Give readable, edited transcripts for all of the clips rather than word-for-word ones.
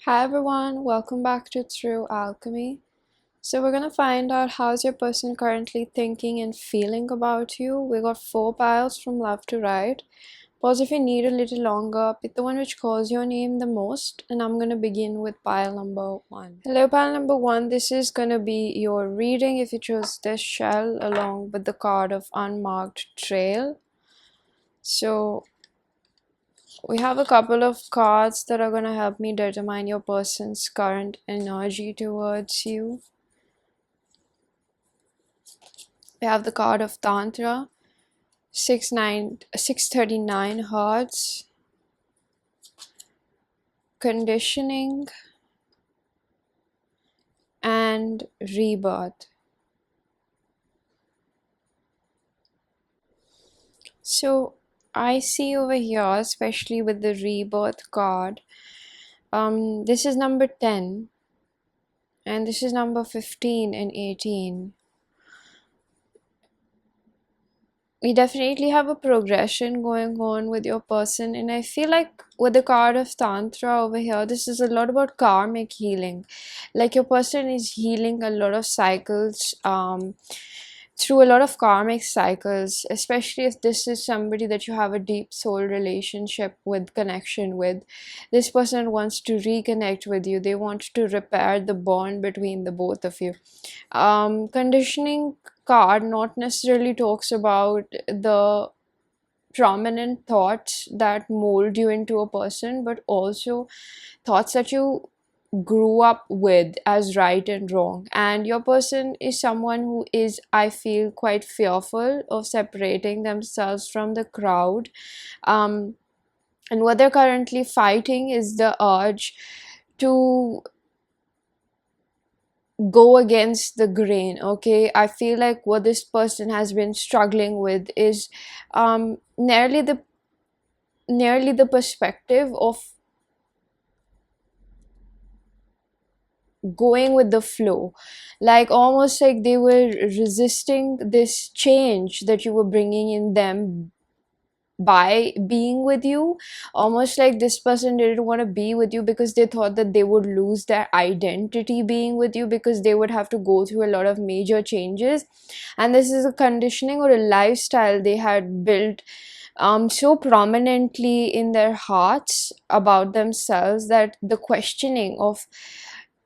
Hi everyone, welcome back to True Alchemy. So we're gonna find out how's your person currently thinking and feeling about you. We got 4 piles from left to right. Pause if you need a little longer. Pick the one which calls your name the most, and I'm gonna begin with pile number 1. Hello, pile number 1. This is gonna be your reading if you chose this shell along with the card of unmarked trail. So we have a couple of cards that are going to help me determine your person's current energy towards you. We have the card of Tantra, 639 hearts, conditioning, and rebirth. So I see over here, especially with the rebirth card, this is number 10 and this is number 15 and 18. We definitely have a progression going on with your person, and I feel like with the card of Tantra over here, this is a lot about karmic healing. Like your person is healing a lot of cycles through a lot of karmic cycles, especially if this is somebody that you have a deep soul relationship with, connection with. This person wants to reconnect with you. They want to repair the bond between the both of you. Conditioning card not necessarily talks about the prominent thoughts that mold you into a person, but also thoughts that you grew up with as right and wrong. And your person is someone who is, I feel, quite fearful of separating themselves from the crowd, and what they're currently fighting is the urge to go against the grain. Okay, I feel like what this person has been struggling with is nearly the perspective of going with the flow, like almost like they were resisting this change that you were bringing in them by being with you. Almost like this person didn't want to be with you because they thought that they would lose their identity being with you, because they would have to go through a lot of major changes. And this is a conditioning or a lifestyle they had built so prominently in their hearts about themselves, that the questioning of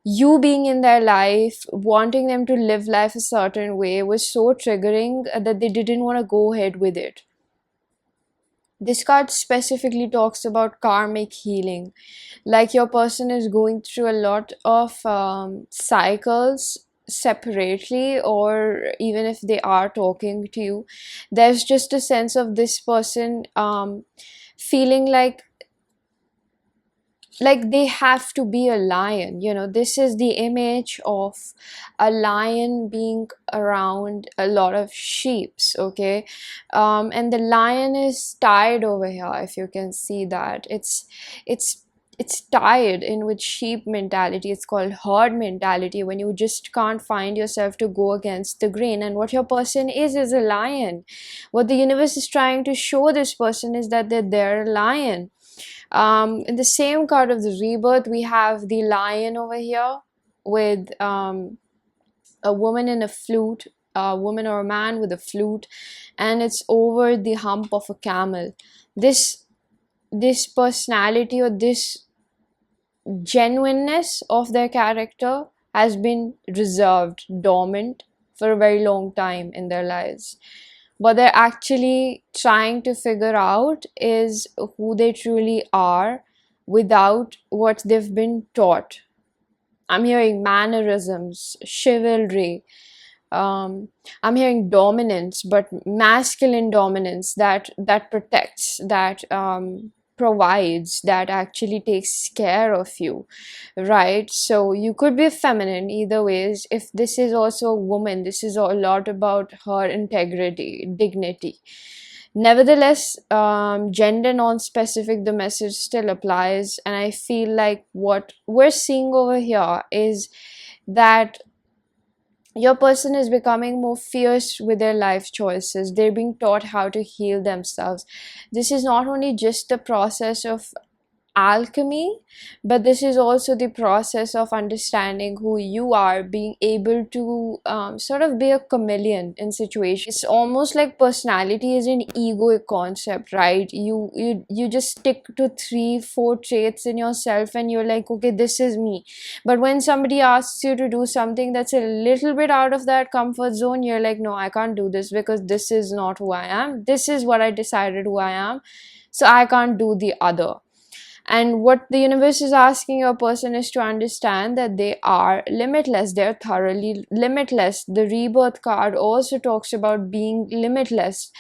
you being in their life, wanting them to live life a certain way, was so triggering that they didn't want to go ahead with it. This card specifically talks about karmic healing. Like your person is going through a lot of cycles separately, or even if they are talking to you, there's just a sense of this person feeling like they have to be a lion. This is the image of a lion being around a lot of sheeps. Okay, and the lion is tied over here. If you can see that, it's tied in with sheep mentality. It's called herd mentality, when you just can't find yourself to go against the grain. And what your person is a lion. What the universe is trying to show this person is that they're a lion. In the same card of the rebirth, we have the lion over here with a woman in a flute, a woman or a man with a flute, and it's over the hump of a camel. This personality, or this genuineness of their character, has been reserved, dormant for a very long time in their lives. What they're actually trying to figure out is who they truly are without what they've been taught. I'm hearing mannerisms, chivalry. I'm hearing dominance, but masculine dominance that protects, that provides, that actually takes care of you, right? So you could be feminine either ways. If this is also a woman, this is a lot about her integrity, dignity. Nevertheless, gender non-specific, the message still applies. And I feel like what we're seeing over here is that your person is becoming more fierce with their life choices. They're being taught how to heal themselves. This is not only just the process of alchemy, but this is also the process of understanding who you are, being able to sort of be a chameleon in situations. It's almost like personality is an egoic concept, right? You just stick to 3-4 traits in yourself and you're like, okay, this is me. But when somebody asks you to do something that's a little bit out of that comfort zone, you're like, no, I can't do this because this is not who I am. This is what I decided who I am. So I can't do the other. And what the universe is asking a person is to understand that they are limitless. They're thoroughly limitless. The rebirth card also talks about being limitless.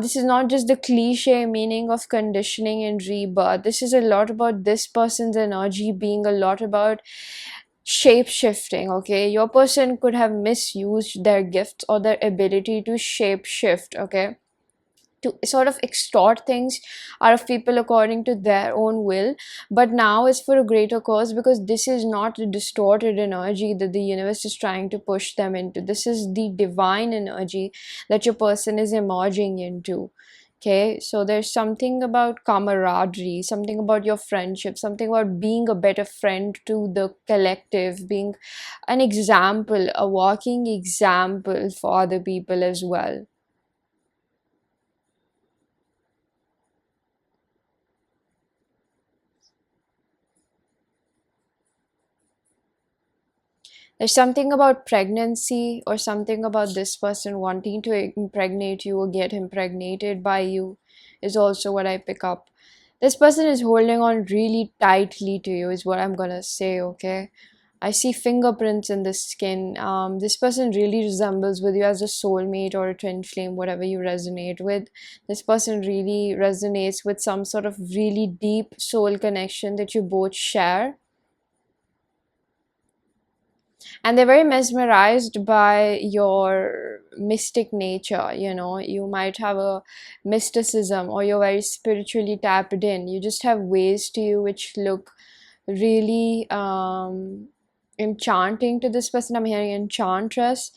This is not just the cliche meaning of conditioning and rebirth. This is a lot about this person's energy being a lot about shape shifting. Okay, your person could have misused their gifts or their ability to shape shift, okay, to sort of extort things out of people according to their own will. But now it's for a greater cause, because this is not a distorted energy that the universe is trying to push them into. This is the divine energy that your person is emerging into. Okay, so there's something about camaraderie, something about your friendship, something about being a better friend to the collective, being an example, a walking example for other people as well. There's something about pregnancy or something about this person wanting to impregnate you or get impregnated by you is also what I pick up. This person is holding on really tightly to you, is what I'm gonna say, okay? I see fingerprints in the skin. This person really resembles with you as a soulmate or a twin flame, whatever you resonate with. This person really resonates with some sort of really deep soul connection that you both share, and they're very mesmerized by your mystic nature. You know, you might have a mysticism, or you're very spiritually tapped in. You just have ways to you which look really enchanting to this person. I'm hearing enchantress.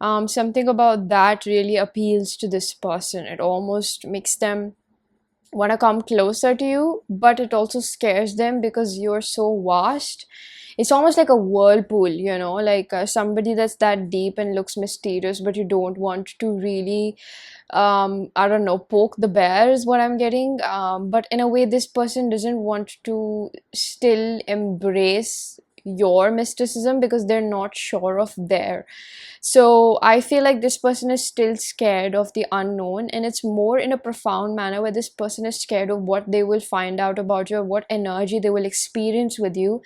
Something about that really appeals to this person. It almost makes them want to come closer to you, but it also scares them because you're so vast. It's almost like a whirlpool, you know, like somebody that's that deep and looks mysterious, but you don't want to really, I don't know, poke the bear is what I'm getting. But in a way, this person doesn't want to still embrace your mysticism because they're not sure of their. So I feel like this person is still scared of the unknown, and it's more in a profound manner where this person is scared of what they will find out about you, or what energy they will experience with you,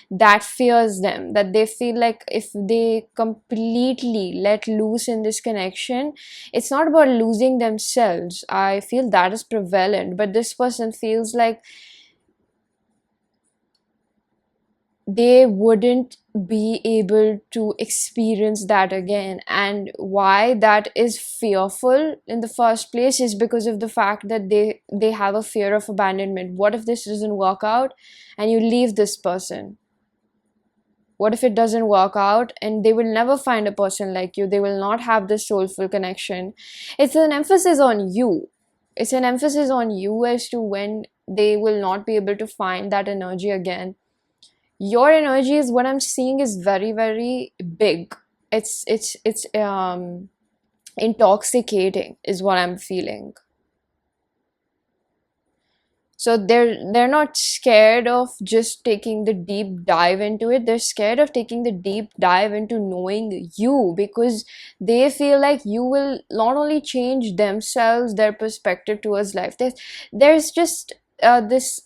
that fears them. That they feel like if they completely let loose in this connection, it's not about losing themselves. I feel that is prevalent, but this person feels like they wouldn't be able to experience that again. And why that is fearful in the first place is because of the fact that they have a fear of abandonment. What if this doesn't work out and you leave this person? What if it doesn't work out and they will never find a person like you? They will not have this soulful connection. It's an emphasis on you. It's an emphasis on you as to when they will not be able to find that energy again. Your energy is what I'm seeing is very, very big. It's intoxicating is what I'm feeling. So they're not scared of just taking the deep dive into it. They're scared of taking the deep dive into knowing you, because they feel like you will not only change themselves, their perspective towards life. There's just this,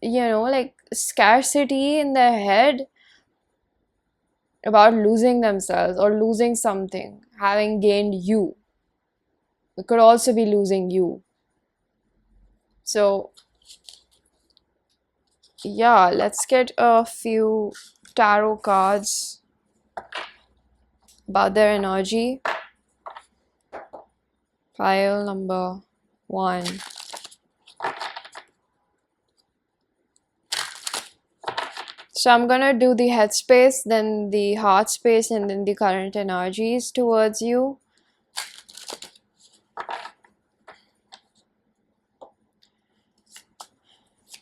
you know, like scarcity in their head about losing themselves or losing something, having gained you. It could also be losing you. So yeah, let's get a few tarot cards about their energy. Pile number 1. So I'm gonna do the head space, then the heart space, and then the current energies towards you.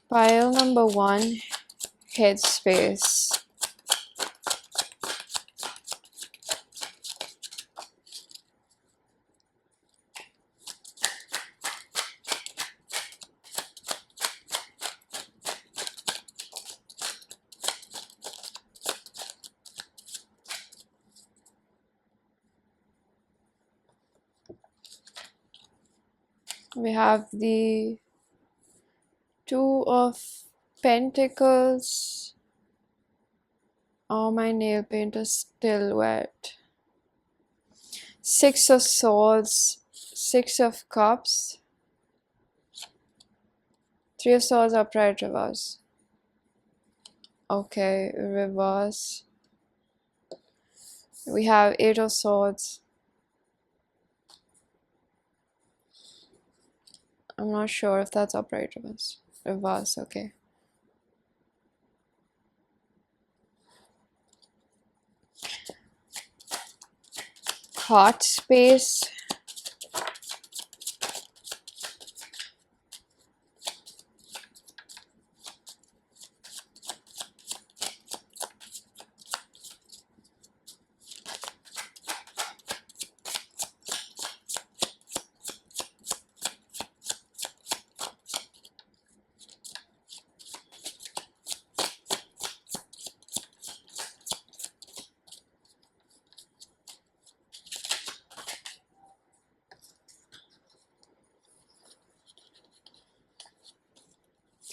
Pile number 1, headspace. We have the 2 of Pentacles. Oh, my nail paint is still wet. 6 of Swords, 6 of Cups, 3 of Swords upright reverse. Okay, reverse. We have 8 of Swords. I'm not sure if that's upright reverse. Reverse, okay. Heart space.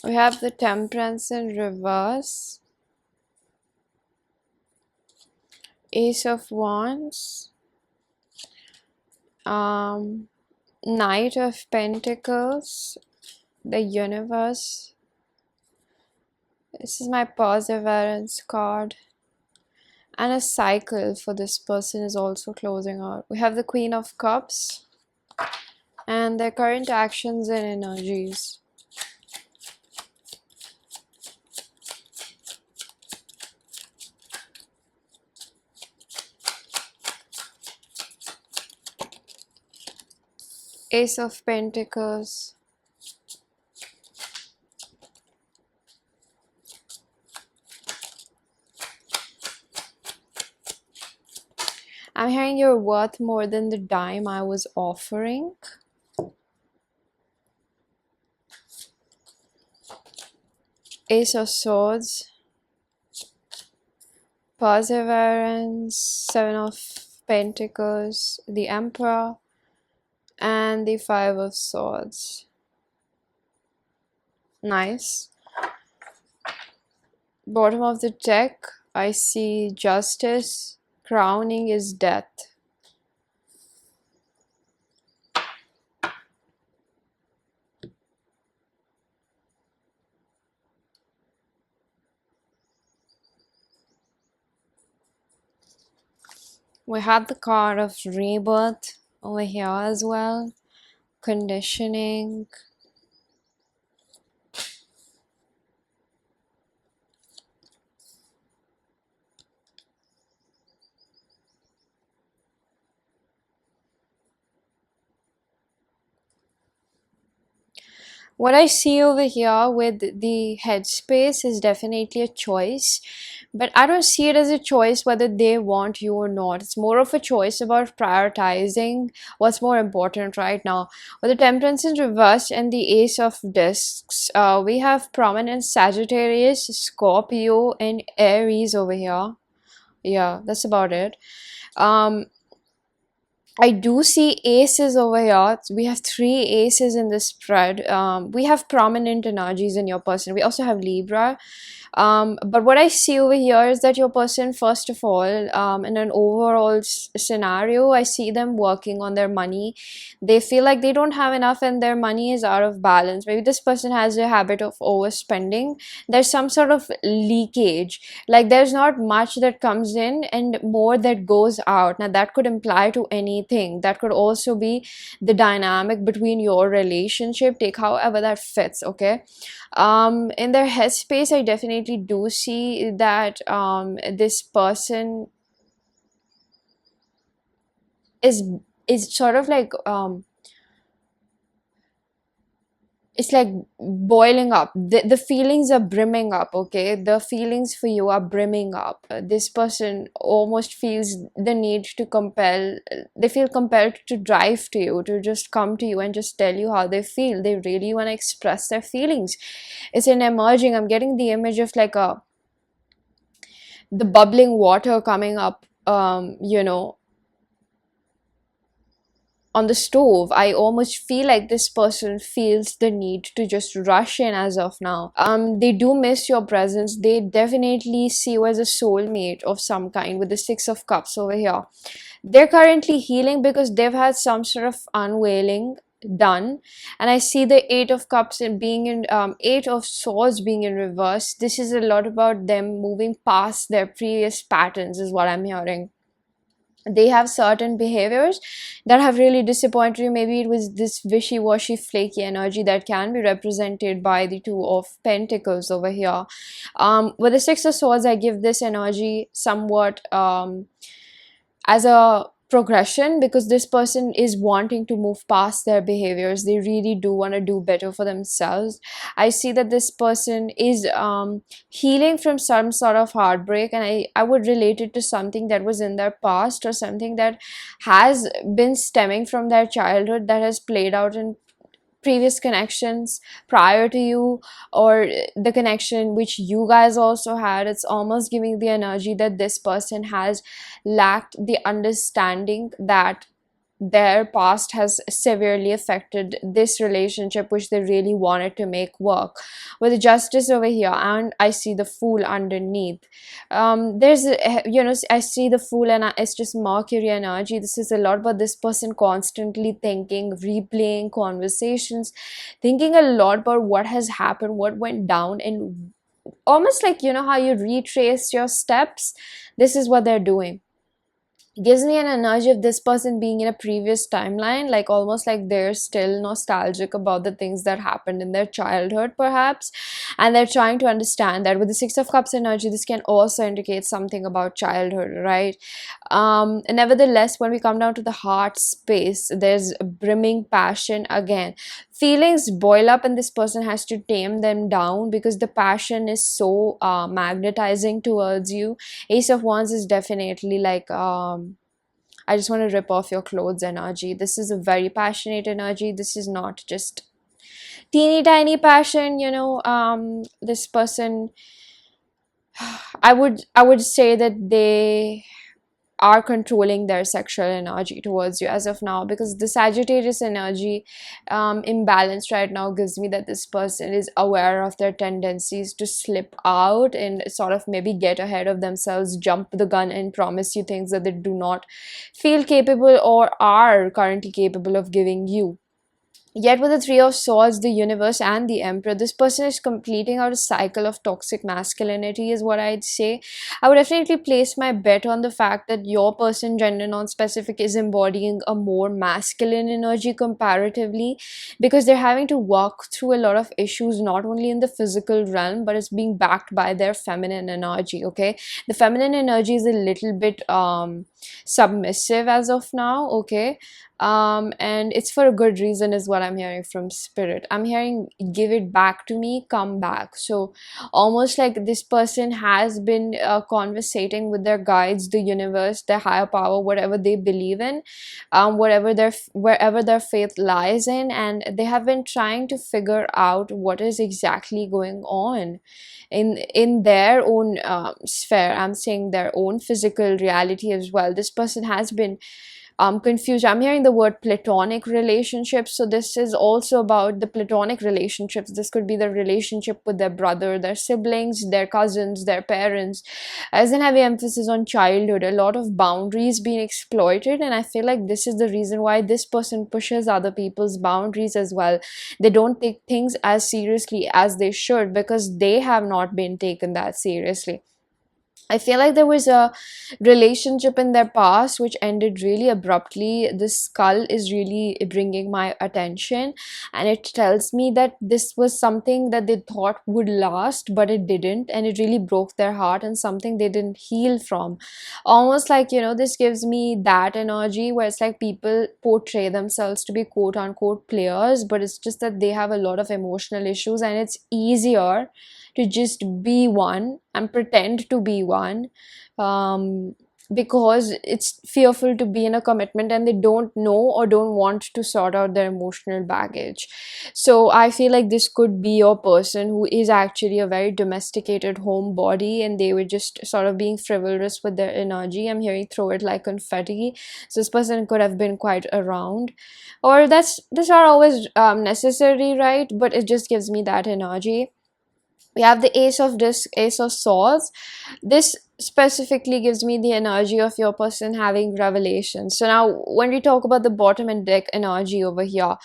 We have the Temperance in reverse. Ace of Wands. Knight of Pentacles. The Universe. This is my perseverance card. And a cycle for this person is also closing out. We have the Queen of Cups. And their current actions and energies. Ace of Pentacles. I'm hearing you're worth more than the dime I was offering. Ace of Swords. Perseverance. 7 of Pentacles. The Emperor. And the 5 of Swords. Nice. Bottom of the deck, I see Justice. Crowning is Death. We have the card of Rebirth over here as well. Conditioning. What I see over here with the headspace is definitely a choice, but I don't see it as a choice whether they want you or not. It's more of a choice about prioritizing what's more important right now. With the Temperance in reverse and the Ace of Discs, we have prominent Sagittarius, Scorpio, and Aries over here. Yeah, that's about it. I do see aces over here. We have 3 aces in this spread. We have prominent energies in your person. We also have Libra. But what I see over here is that your person, first of all, in an overall scenario, I see them working on their money. They feel like they don't have enough and their money is out of balance. Maybe this person has a habit of overspending. There's some sort of leakage. Like there's not much that comes in and more that goes out. Now that could imply to anything. That could also be the dynamic between your relationship. Take however that fits, okay? In their headspace, I definitely do see that this person is sort of like it's like boiling up. The feelings are brimming up, okay? The feelings for you are brimming up. This person almost feels the need to compel, they feel compelled to drive to you, to just come to you and just tell you how they feel. They really want to express their feelings. It's an emerging, I'm getting the image of like a, the bubbling water coming up, on the stove. I almost feel like this person feels the need to just rush in as of now. They do miss your presence. They definitely see you as a soulmate of some kind with the Six of Cups over here. They're currently healing because they've had some sort of unveiling done, and I see the Eight of Cups and being in Eight of Swords being in reverse. This is a lot about them moving past their previous patterns is what I'm hearing. They have certain behaviors that have really disappointed you. Maybe it was this wishy-washy flaky energy that can be represented by the Two of Pentacles over here. With the Six of Swords, I give this energy somewhat as a progression, because this person is wanting to move past their behaviors. They really do want to do better for themselves. I see that this person is healing from some sort of heartbreak, and I would relate it to something that was in their past, or something that has been stemming from their childhood, that has played out in previous connections prior to you, or the connection which you guys also had. It's almost giving the energy that this person has lacked the understanding that their past has severely affected this relationship, which they really wanted to make work. With the Justice over here, and I see the Fool underneath. There's I see the Fool, and it's just Mercury energy. This is a lot about this person constantly thinking, replaying conversations, thinking a lot about what has happened, what went down, and almost like, how you retrace your steps. This is what they're doing. Gives me an energy of this person being in a previous timeline, like almost like they're still nostalgic about the things that happened in their childhood perhaps, and they're trying to understand that. With the Six of Cups energy, this can also indicate something about childhood, right? And nevertheless, when we come down to the heart space, there's brimming passion again. Feelings boil up, and this person has to tame them down because the passion is so magnetizing towards you. Ace of Wands is definitely like I just want to rip off your clothes energy. This is a very passionate energy. This is not just teeny tiny passion. This person, I would say that they are controlling their sexual energy towards you as of now, because the Sagittarius energy imbalance right now gives me that this person is aware of their tendencies to slip out and sort of maybe get ahead of themselves, jump the gun, and promise you things that they do not feel capable or are currently capable of giving you. Yet with the Three of Swords, the Universe, and the Emperor, this person is completing out a cycle of toxic masculinity is what I'd say. I would definitely place my bet on the fact that your person, gender non-specific, is embodying a more masculine energy comparatively, because they're having to walk through a lot of issues, not only in the physical realm, but it's being backed by their feminine energy, okay? The feminine energy is a little bit submissive as of now, okay? And it's for a good reason is what I'm hearing from spirit. I'm hearing give it back to me, come back. So almost like this person has been conversating with their guides, the universe, their higher power, whatever they believe in, wherever their faith lies in, and they have been trying to figure out what is exactly going on in their own sphere. I'm saying their own physical reality as well. This person has been confused. I'm hearing the word platonic relationships. So this is also about the platonic relationships. This could be the relationship with their brother, their siblings, their cousins, their parents. As an heavy emphasis on childhood, a lot of boundaries being exploited. And I feel like this is the reason why this person pushes other people's boundaries as well. They don't take things as seriously as they should, because they have not been taken that seriously. I feel like there was a relationship in their past which ended really abruptly. This skull is really bringing my attention, and it tells me that this was something that they thought would last, but it didn't, and it really broke their heart, and something they didn't heal from. Almost like, this gives me that energy where it's like people portray themselves to be quote unquote players, but it's just that they have a lot of emotional issues, and it's easier to just be one and pretend to be one, um, because it's fearful to be in a commitment, and they don't know or don't want to sort out their emotional baggage. So I feel like this could be your person who is actually a very domesticated homebody, and they were just sort of being frivolous with their energy. I'm hearing throw it like confetti. So this person could have been quite around, or that's not always necessary, right? But it just gives me that energy. We have the ace of disc, ace of swords. This specifically gives me the energy of your person having revelations. So now when we talk about the bottom and deck energy over here,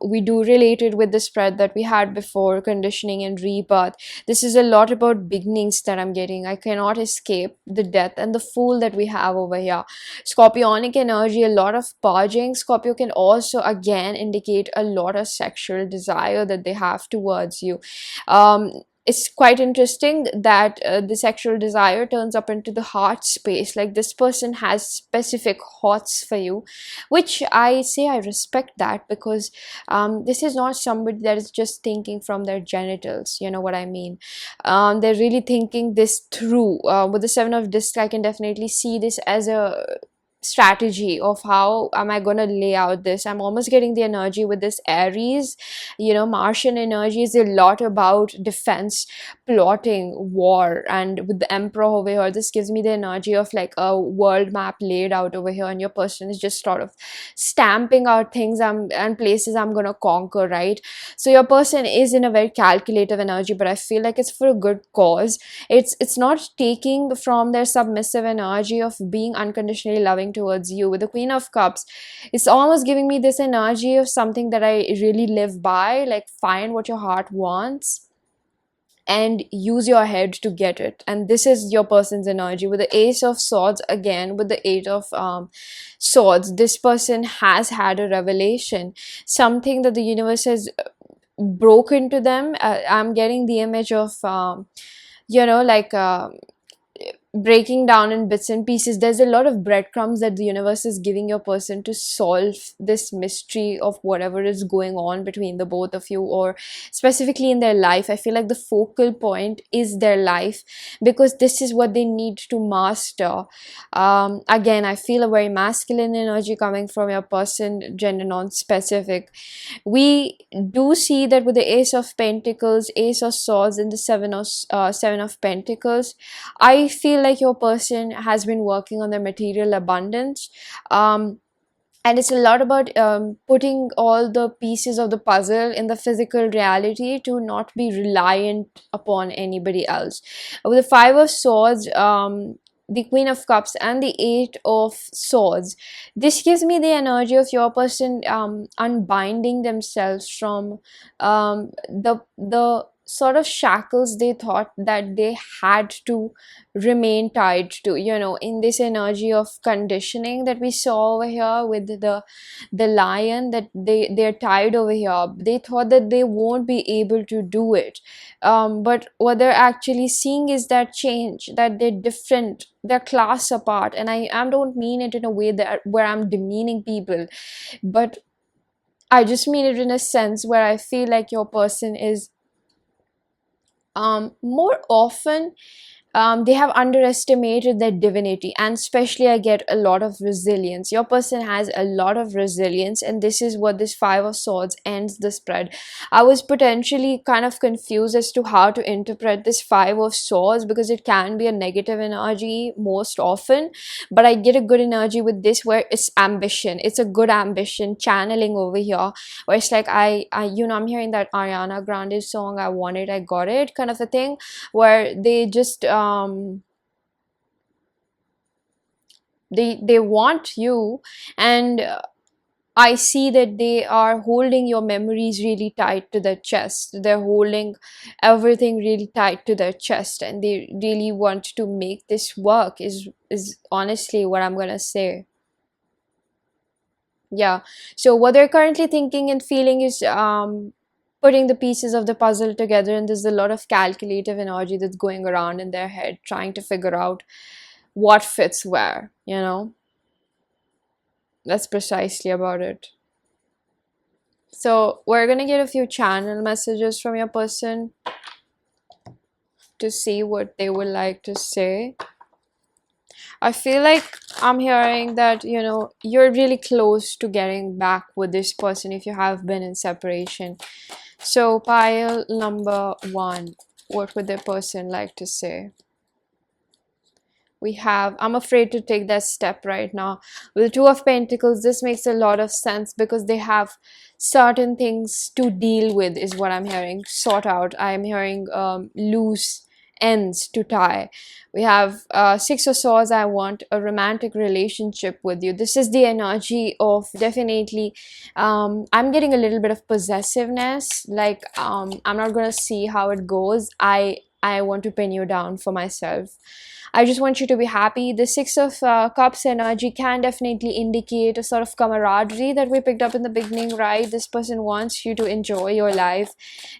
we do relate it with the spread that we had before, conditioning and rebirth. This is a lot about beginnings that I'm getting. I cannot escape the death and the fool that we have over here. Scorpionic energy, a lot of purging. Scorpio can also again indicate a lot of sexual desire that they have towards you. um, it's quite interesting that the sexual desire turns up into the heart space. Like this person has specific hots for you, which I say I respect that, because this is not somebody that is just thinking from their genitals. You know what I mean? They're really thinking this through. With the seven of discs, I can definitely see this as a strategy of how am I going to lay out this. I'm almost getting the energy with this Aries. Martian energy is a lot about defense, plotting, war, and with the Emperor over here, this gives me the energy of like a world map laid out over here, and your person is just sort of stamping out things and places I'm going to conquer, right? So your person is in a very calculative energy, but I feel like it's for a good cause. It's not taking from their submissive energy of being unconditionally loving towards you. With the Queen of Cups, it's almost giving me this energy of something that I really live by, like find what your heart wants and use your head to get it. And this is your person's energy. With the Ace of Swords, again with the Eight of Swords, this person has had a revelation, something that the universe has broken to them. I'm getting the image of like breaking down in bits and pieces. There's a lot of breadcrumbs that the universe is giving your person to solve this mystery of whatever is going on between the both of you, or specifically in their life. I feel like the focal point is their life, because this is what they need to master. Again, I feel a very masculine energy coming from your person, gender non-specific. We do see that with the Ace of Pentacles, Ace of Swords, and the Seven of Pentacles, I feel like your person has been working on their material abundance. And it's a lot about putting all the pieces of the puzzle in the physical reality to not be reliant upon anybody else. With the Five of Swords, the Queen of Cups, and the Eight of Swords, this gives me the energy of your person unbinding themselves from the sort of shackles they thought that they had to remain tied to, in this energy of conditioning that we saw over here with the lion, that they're tied over here. They thought that they won't be able to do it, but what they're actually seeing is that change, that they're different, they're class apart. And I don't mean it in a way that where I'm demeaning people, but I just mean it in a sense where I feel like your person is more often they have underestimated their divinity. And especially I get a lot of resilience. Your person has a lot of resilience, and this is what this Five of Swords ends the spread. I was potentially kind of confused as to how to interpret this Five of Swords, because it can be a negative energy most often, but I get a good energy with this where it's ambition. It's a good ambition channeling over here, where it's like I'm hearing that Ariana Grande song, I Want It, I Got It kind of a thing, where they just they want you, and I see that they are holding your memories really tight to their chest. They're holding everything really tight to their chest, and they really want to make this work, is honestly what I'm gonna say. Yeah. So what they're currently thinking and feeling is putting the pieces of the puzzle together, and there's a lot of calculative energy that's going around in their head, trying to figure out what fits where, you know? That's precisely about it. So we're gonna get a few channel messages from your person to see what they would like to say. I feel like I'm hearing that, you know, you're really close to getting back with this person if you have been in separation. So pile number one, what would the person like to say? We have, I'm afraid to take that step right now. With the two of pentacles, this makes a lot of sense because they have certain things to deal with, is what I'm hearing. Sort out. I'm hearing loose ends to tie. We have six of swords. I want a romantic relationship with you. This is the energy of definitely I'm getting a little bit of possessiveness, like I'm not gonna see how it goes. I want to pin you down for myself. I just want you to be happy. The Six of Cups energy can definitely indicate a sort of camaraderie that we picked up in the beginning, right? This person wants you to enjoy your life,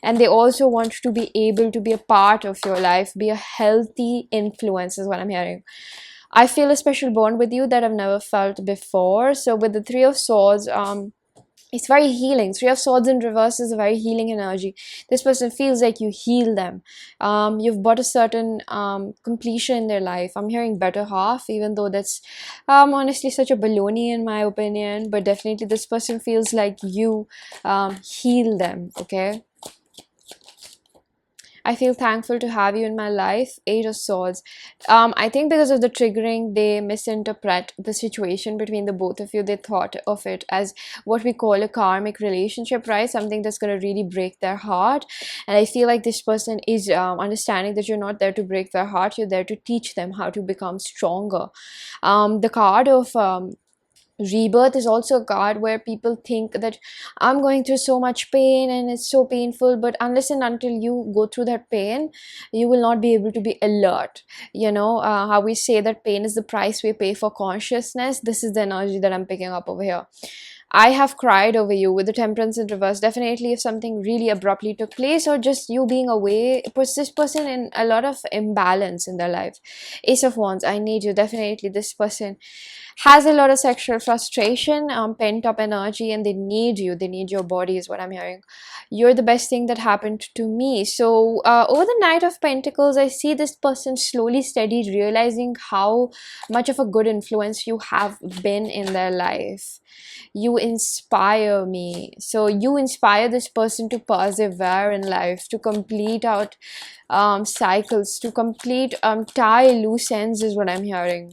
and they also want to be able to be a part of your life, be a healthy influence, is what I'm hearing. I feel a special bond with you that I've never felt before. So with the Three of Swords, it's very healing. Three of Swords in reverse is a very healing energy. This person feels like you heal them. You've brought a certain completion in their life. I'm hearing better half, even though that's honestly such a baloney in my opinion. But definitely this person feels like you heal them, okay? I feel thankful to have you in my life. Eight of Swords. I think because of the triggering, they misinterpret the situation between the both of you. They thought of it as what we call a karmic relationship, right? Something that's going to really break their heart. And I feel like this person is understanding that you're not there to break their heart. You're there to teach them how to become stronger. The card of rebirth is also a card where people think that I'm going through so much pain and it's so painful, but unless and until you go through that pain, you will not be able to be alert. You know how we say that pain is the price we pay for consciousness. This is the energy that I'm picking up over here. I have cried over you with the Temperance in reverse. Definitely, if something really abruptly took place, or just you being away, it puts this person in a lot of imbalance in their life. Ace of Wands, I need you. Definitely, this person has a lot of sexual frustration, pent up energy, and they need you. They need your body, is what I'm hearing. You're the best thing that happened to me. So, over the Knight of Pentacles, I see this person slowly, steady, realizing how much of a good influence you have been in their life. You inspire me. So you inspire this person to persevere in life, to complete out cycles, to complete tie loose ends, is what I'm hearing.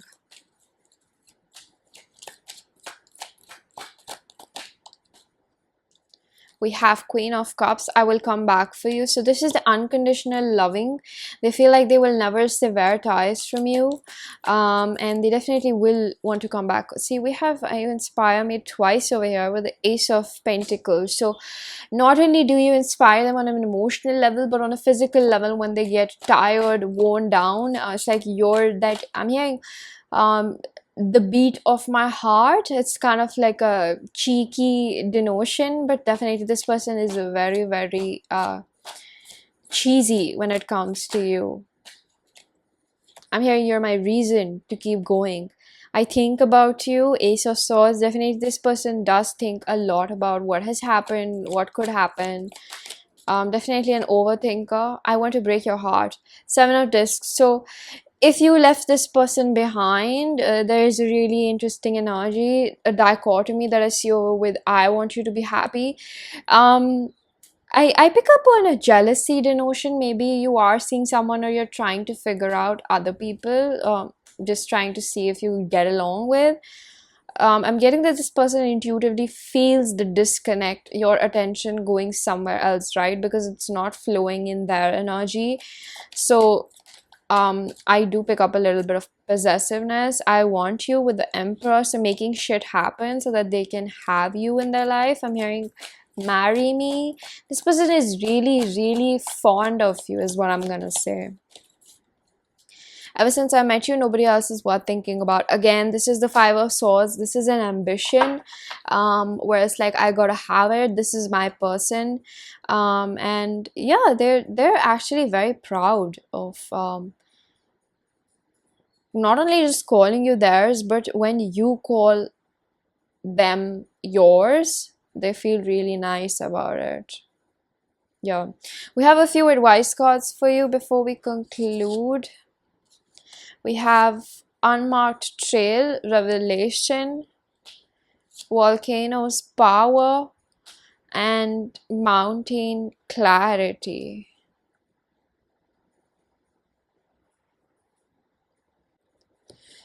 We have Queen of Cups. I will come back for you. So this is the unconditional loving. They feel like they will never sever ties from you, and they definitely will want to come back. See, we have you inspire me twice over here with the Ace of Pentacles. So not only do you inspire them on an emotional level, but on a physical level, when they get tired, worn down, it's like you're that, I'm hearing the beat of my heart. It's kind of like a cheeky denotion, but definitely this person is very, very cheesy when it comes to you. I'm hearing you're my reason to keep going. I think about you. Ace of Swords. Definitely this person does think a lot about what has happened, what could happen. Definitely an overthinker. I want to break your heart. Seven of Discs. So if you left this person behind, there is a really interesting energy, a dichotomy that I see over with I want you to be happy. I pick up on a jealousy denotion. Maybe you are seeing someone, or you're trying to figure out other people, just trying to see if you get along with. I'm getting that this person intuitively feels the disconnect, your attention going somewhere else, right? Because it's not flowing in their energy. So I do pick up a little bit of possessiveness. I want you with the Emperor, so making shit happen so that they can have you in their life. I'm hearing marry me. This person is really, really fond of you, is what I'm gonna say. Ever since I met you, nobody else is worth thinking about. Again, this is the Five of Swords. This is an ambition, where it's like, I gotta have it. This is my person, and yeah, they're actually very proud of not only just calling you theirs, but when you call them yours, they feel really nice about it. Yeah, we have a few advice cards for you before we conclude. We have Unmarked Trail, Revelation, Volcanoes, Power, and Mountain Clarity.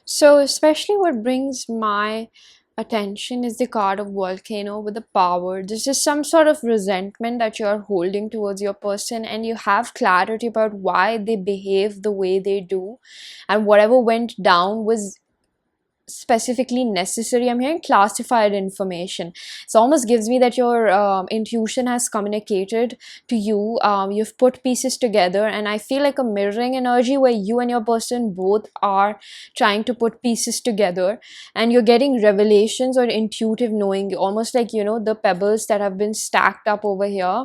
So especially what brings my attention is the card of Volcano with the Power. This is some sort of resentment that you're holding towards your person, and you have clarity about why they behave the way they do, and whatever went down was specifically necessary. I'm hearing classified information. So almost gives me that your intuition has communicated to you. You've put pieces together, and I feel like a mirroring energy where you and your person both are trying to put pieces together, and you're getting revelations or intuitive knowing, almost like, you know, the pebbles that have been stacked up over here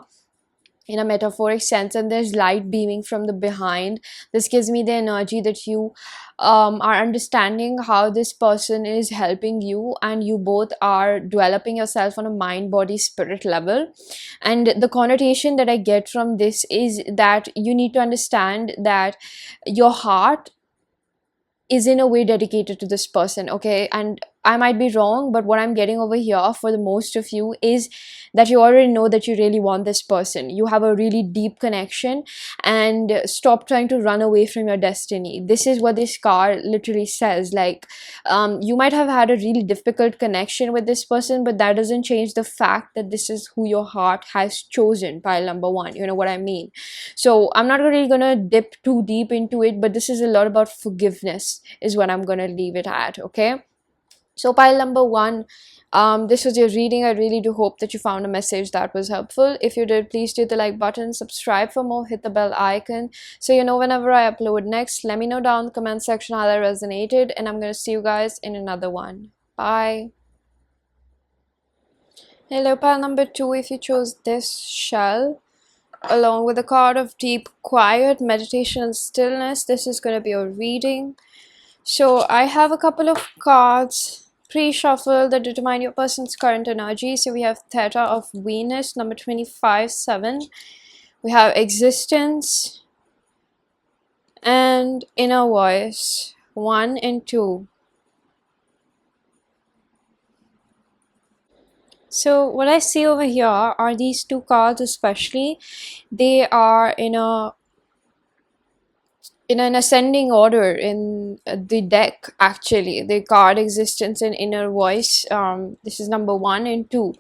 in a metaphoric sense, and there's light beaming from the behind. This gives me the energy that you are understanding how this person is helping you, and you both are developing yourself on a mind body spirit level. And the connotation that I get from this is that you need to understand that your heart is in a way dedicated to this person, okay? And I might be wrong, but what I'm getting over here for the most of you is that you already know that you really want this person. You have a really deep connection, and stop trying to run away from your destiny. This is what this card literally says. Like, you might have had a really difficult connection with this person, but that doesn't change the fact that this is who your heart has chosen, pile number one. You know what I mean? So I'm not really gonna dip too deep into it, but this is a lot about forgiveness, is what I'm gonna leave it at, okay? So pile number one, this was your reading. I really do hope that you found a message that was helpful. If you did, please do the like button, subscribe for more, hit the bell icon so you know whenever I upload next. Let me know down in the comment section how that resonated, and I'm going to see you guys in another one. Bye. Hello, pile number two. If you chose this shell along with a card of deep quiet, meditation, and stillness, this is going to be your reading. So I have a couple of cards pre-shuffle that determine your person's current energy. So we have Theta of Venus, number 25-7. We have Existence and Inner Voice, 1 and 2. So what I see over here are these two cards especially. They are in an ascending order in the deck. Actually, the card Existence and Inner Voice, this is number 1 and 2.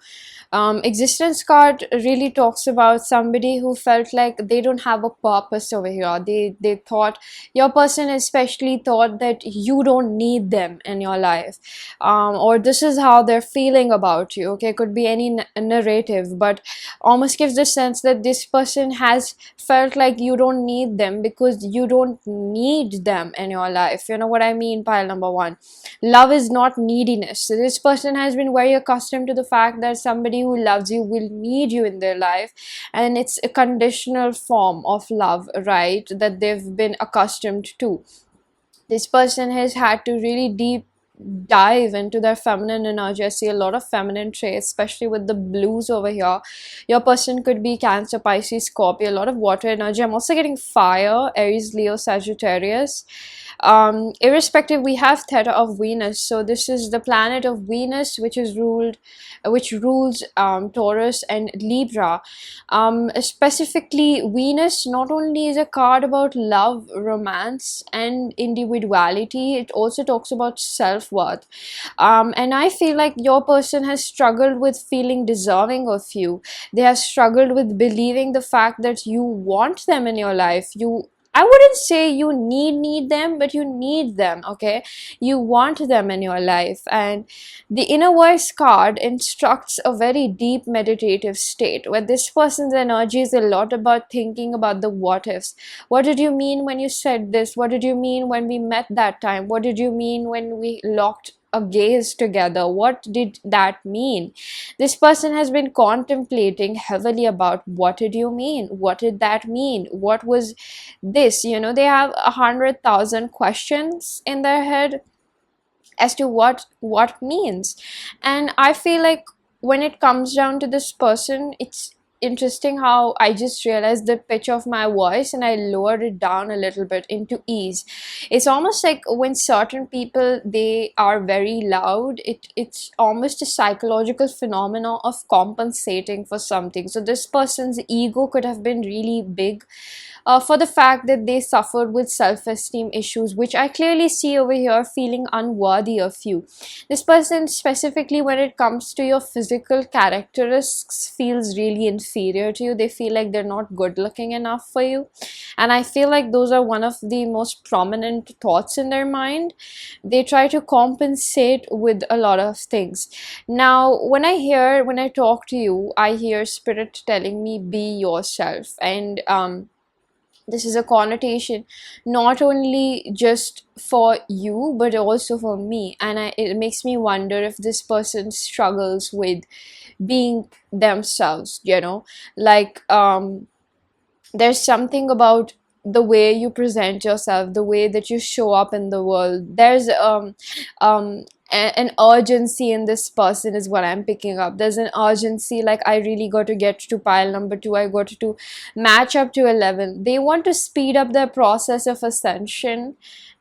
Existence card really talks about somebody who felt like they don't have a purpose over here. They thought, your person especially thought that you don't need them in your life, or this is how they're feeling about you, okay? Could be any narrative, but almost gives the sense that this person has felt like you don't need them because you don't need them in your life. You know what I mean? Pile number one, love is not neediness. So this person has been very accustomed to the fact that somebody who loves you will need you in their life, and it's a conditional form of love, right, that they've been accustomed to. This person has had to really deep dive into their feminine energy. I see a lot of feminine traits, especially with the blues over here. Your person could be Cancer, Pisces, Scorpio, a lot of water energy. I'm also getting fire, Aries, Leo, Sagittarius. Irrespective, we have Theta of Venus. So this is the planet of Venus, which rules Taurus and Libra. Specifically, Venus not only is a card about love, romance, and individuality, it also talks about self-worth. And I feel like your person has struggled with feeling deserving of you. They have struggled with believing the fact that you want them in your life. You I wouldn't say you need them, but you need them, okay? You want them in your life. And the inner voice card instructs a very deep meditative state where this person's energy is a lot about thinking about the what ifs. What did you mean when you said this? What did you mean when we met that time? What did you mean when we locked a gaze together? What did that mean? This person has been contemplating heavily about what did you mean? What did that mean? What was this? They have 100,000 questions in their head as to what means. And I feel like when it comes down to this person, it's interesting how I just realized the pitch of my voice and I lowered it down a little bit into ease. It's almost like when certain people, they are very loud, it's almost a psychological phenomenon of compensating for something. So this person's ego could have been really big, for the fact that they suffered with self-esteem issues, which I clearly see over here, feeling unworthy of you. This person, specifically when it comes to your physical characteristics, feels really inferior to you. They feel like they're not good looking enough for you. And I feel like those are one of the most prominent thoughts in their mind. They try to compensate with a lot of things. Now, when I talk to you, I hear spirit telling me, be yourself. And this is a connotation not only just for you but also for me. And it makes me wonder if this person struggles with being themselves, like there's something about the way you present yourself, the way that you show up in the world. There's an urgency in this person is what I'm picking up. There's an urgency, like I really got to get to pile number 2, I got to match up to 11. They want to speed up their process of ascension.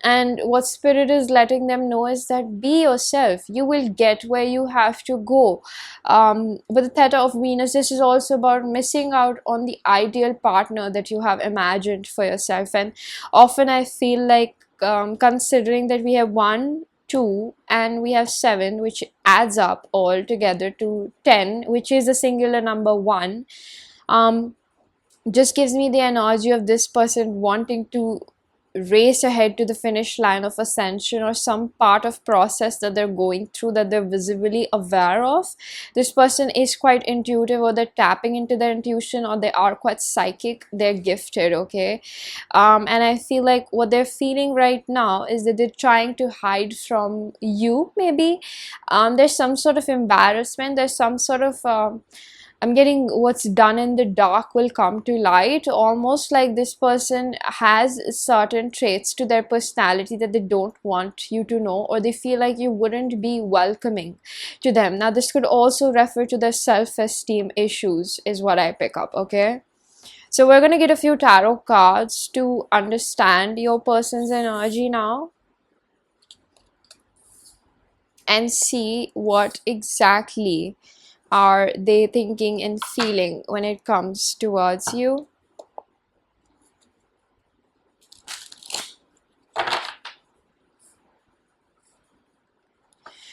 And what spirit is letting them know is that be yourself, you will get where you have to go. With the theta of Venus, this is also about missing out on the ideal partner that you have imagined for yourself. And often I feel like, considering that we have 1, 2 and we have 7, which adds up all together to 10, which is a singular number 1, just gives me the energy of this person wanting to race ahead to the finish line of ascension, or some part of process that they're going through that they're visibly aware of. This person is quite intuitive, or they're tapping into their intuition, or they are quite psychic, they're gifted, okay? And I feel like what they're feeling right now is that they're trying to hide from you, maybe. There's some sort of embarrassment, there's some sort of I'm getting what's done in the dark will come to light. Almost like this person has certain traits to their personality that they don't want you to know, or they feel like you wouldn't be welcoming to them. Now, this could also refer to their self-esteem issues, is what I pick up, okay? So we're going to get a few tarot cards to understand your person's energy now and see what exactly are they thinking and feeling when it comes towards you.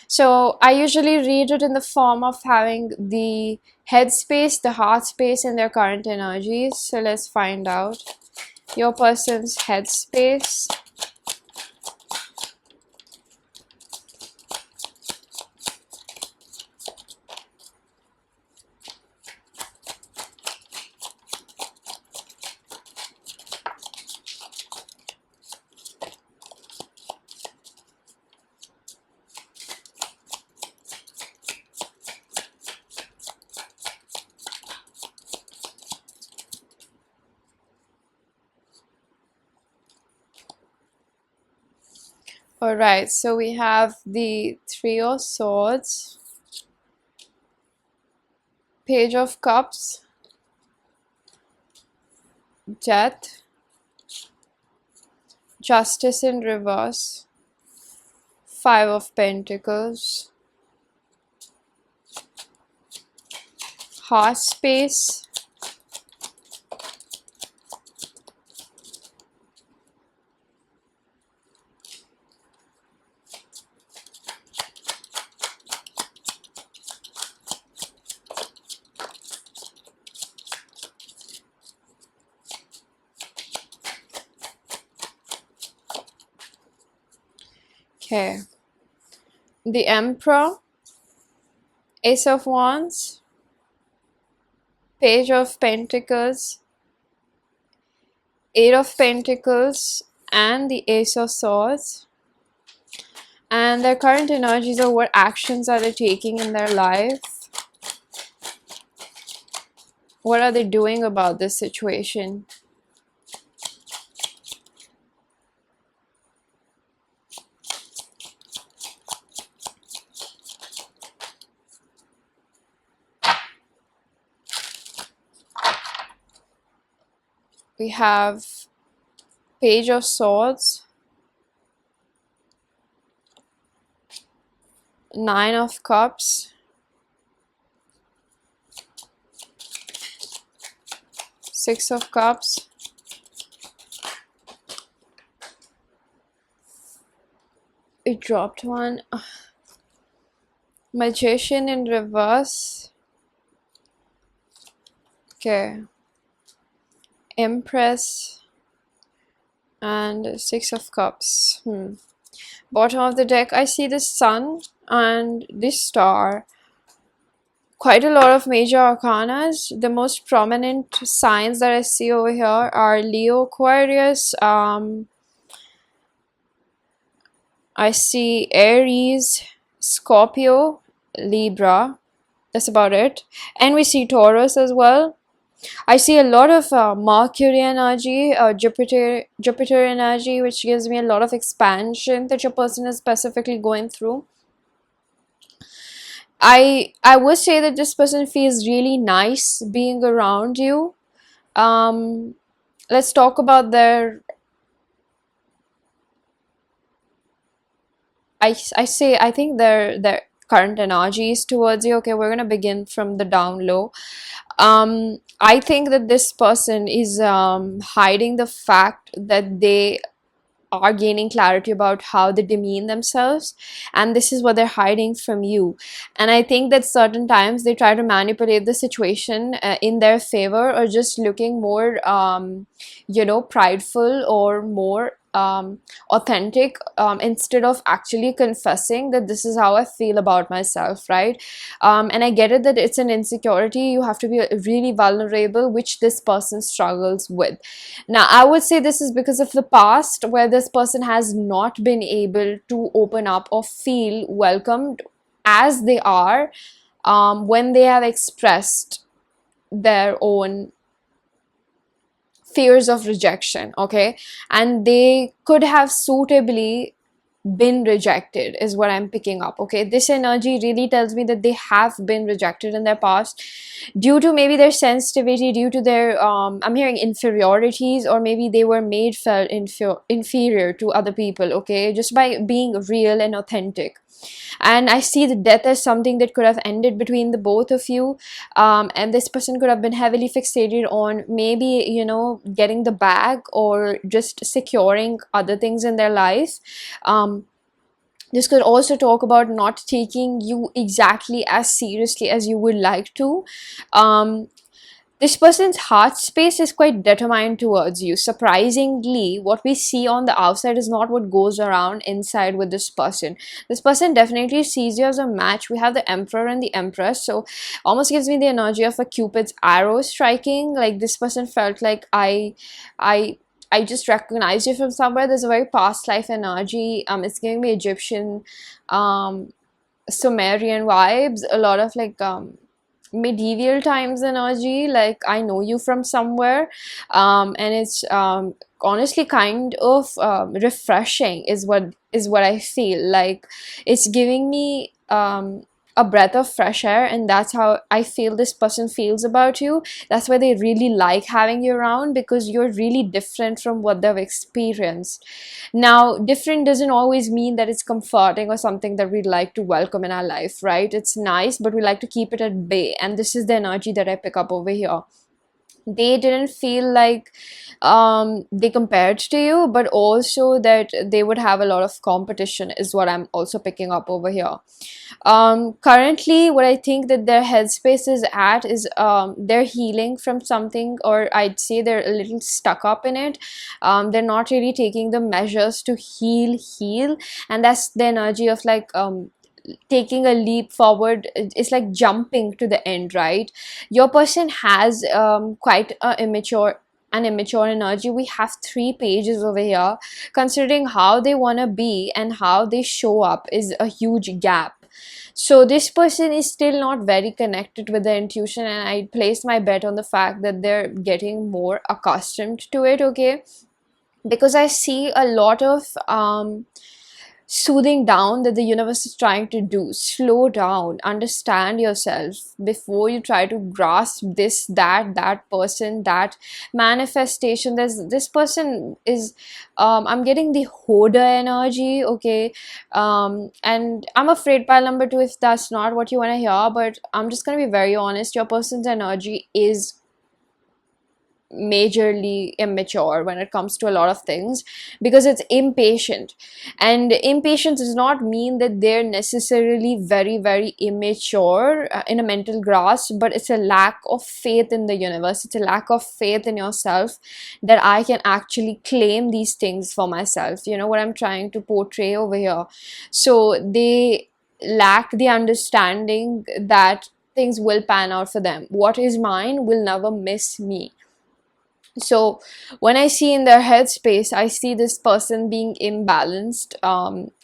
So I usually read it in the form of having the head space, the heart space, and their current energies. So let's find out your person's head space. Alright, so we have the Three of Swords, Page of Cups, Death, Justice in reverse, Five of Pentacles, Heart space, Okay. The Emperor, Ace of Wands, Page of Pentacles, Eight of Pentacles, and the Ace of Swords. And their current energies, or what actions are they taking in their life? What are they doing about this situation? We have Page of Swords, Nine of Cups, Six of Cups, it dropped one, Magician in reverse. Okay, Empress and Six of Cups. Bottom of the deck, I see the Sun and the Star. Quite a lot of major arcanas. The most prominent signs that I see over here are Leo, Aquarius, I see Aries, Scorpio, Libra. That's about it. And we see Taurus as well. I see a lot of Mercury energy, Jupiter energy, which gives me a lot of expansion that your person is specifically going through. I would say that this person feels really nice being around you. Let's talk about their, I think their current energies towards you. Okay, we're gonna begin from the down low. I think that this person is hiding the fact that they are gaining clarity about how they demean themselves, and this is what they're hiding from you. And I think that certain times they try to manipulate the situation in their favor, or just looking more prideful or more authentic, instead of actually confessing that this is how I feel about myself, right? And I get it that it's an insecurity, you have to be really vulnerable, which this person struggles with. Now I would say this is because of the past, where this person has not been able to open up or feel welcomed as they are, when they have expressed their own fears of rejection. Okay, and they could have suitably been rejected, is what I'm picking up. Okay, this energy really tells me that they have been rejected in their past, due to maybe their sensitivity, due to their I'm hearing inferiorities, or maybe they were made felt inferior to other people, okay, just by being real and authentic. And I see the death as something that could have ended between the both of you, and this person could have been heavily fixated on maybe, getting the bag, or just securing other things in their life. This could also talk about not taking you exactly as seriously as you would like to. This person's heart space is quite determined towards you. Surprisingly, what we see on the outside is not what goes around inside with this person. This person definitely sees you as a match. We have the Emperor and the Empress, so almost gives me the energy of a Cupid's arrow striking. Like, this person felt like I just recognized you from somewhere. There's a very past life energy. It's giving me Egyptian, Sumerian vibes, a lot of like medieval times energy, like I know you from somewhere. And it's honestly kind of refreshing, is what I feel like. It's giving me a breath of fresh air, and that's how I feel this person feels about you. That's why they really like having you around, because you're really different from what they've experienced. Now, different doesn't always mean that it's comforting or something that we'd like to welcome in our life, right? It's nice, but we like to keep it at bay, and this is the energy that I pick up over here. they didn't feel like they compared to you, but also that they would have a lot of competition is what I'm also picking up over here. Currently what I think that their headspace is at is they're healing from something, or I'd say they're a little stuck up in it. They're not really taking the measures to heal, and that's the energy of like taking a leap forward. It's like jumping to the end, right? Your person has quite an immature energy. We have 3 pages over here. Considering how they want to be and how they show up is a huge gap. So this person is still not very connected with the intuition, and I place my bet on the fact that they're getting more accustomed to it, okay? Because I see a lot of soothing down that the universe is trying to do. Slow down, understand yourself before you try to grasp this, that person, that manifestation. There's this person is I'm getting the hoarder energy, okay? And I'm afraid pile number 2, if that's not what you want to hear, but I'm just gonna be very honest, your person's energy is majorly immature when it comes to a lot of things, because it's impatient. And impatience does not mean that they're necessarily very immature in a mental grasp, but it's a lack of faith in the universe. It's a lack of faith in yourself, that I can actually claim these things for myself. You know what I'm trying to portray over here? So they lack the understanding that things will pan out for them. What is mine will never miss me. So when I see in their headspace, I see this person being imbalanced.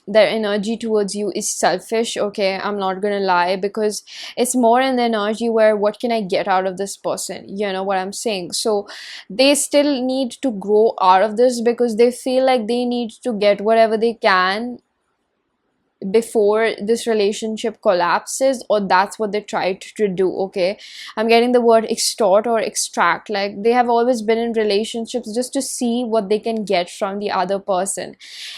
Their energy towards you is selfish, okay? I'm not gonna lie, because it's more in the energy where what can I get out of this person, you know what I'm saying? So they still need to grow out of this, because they feel like they need to get whatever they can before this relationship collapses, or that's what they tried to do, okay? I'm getting the word extort or extract. Like, they have always been in relationships just to see what they can get from the other person,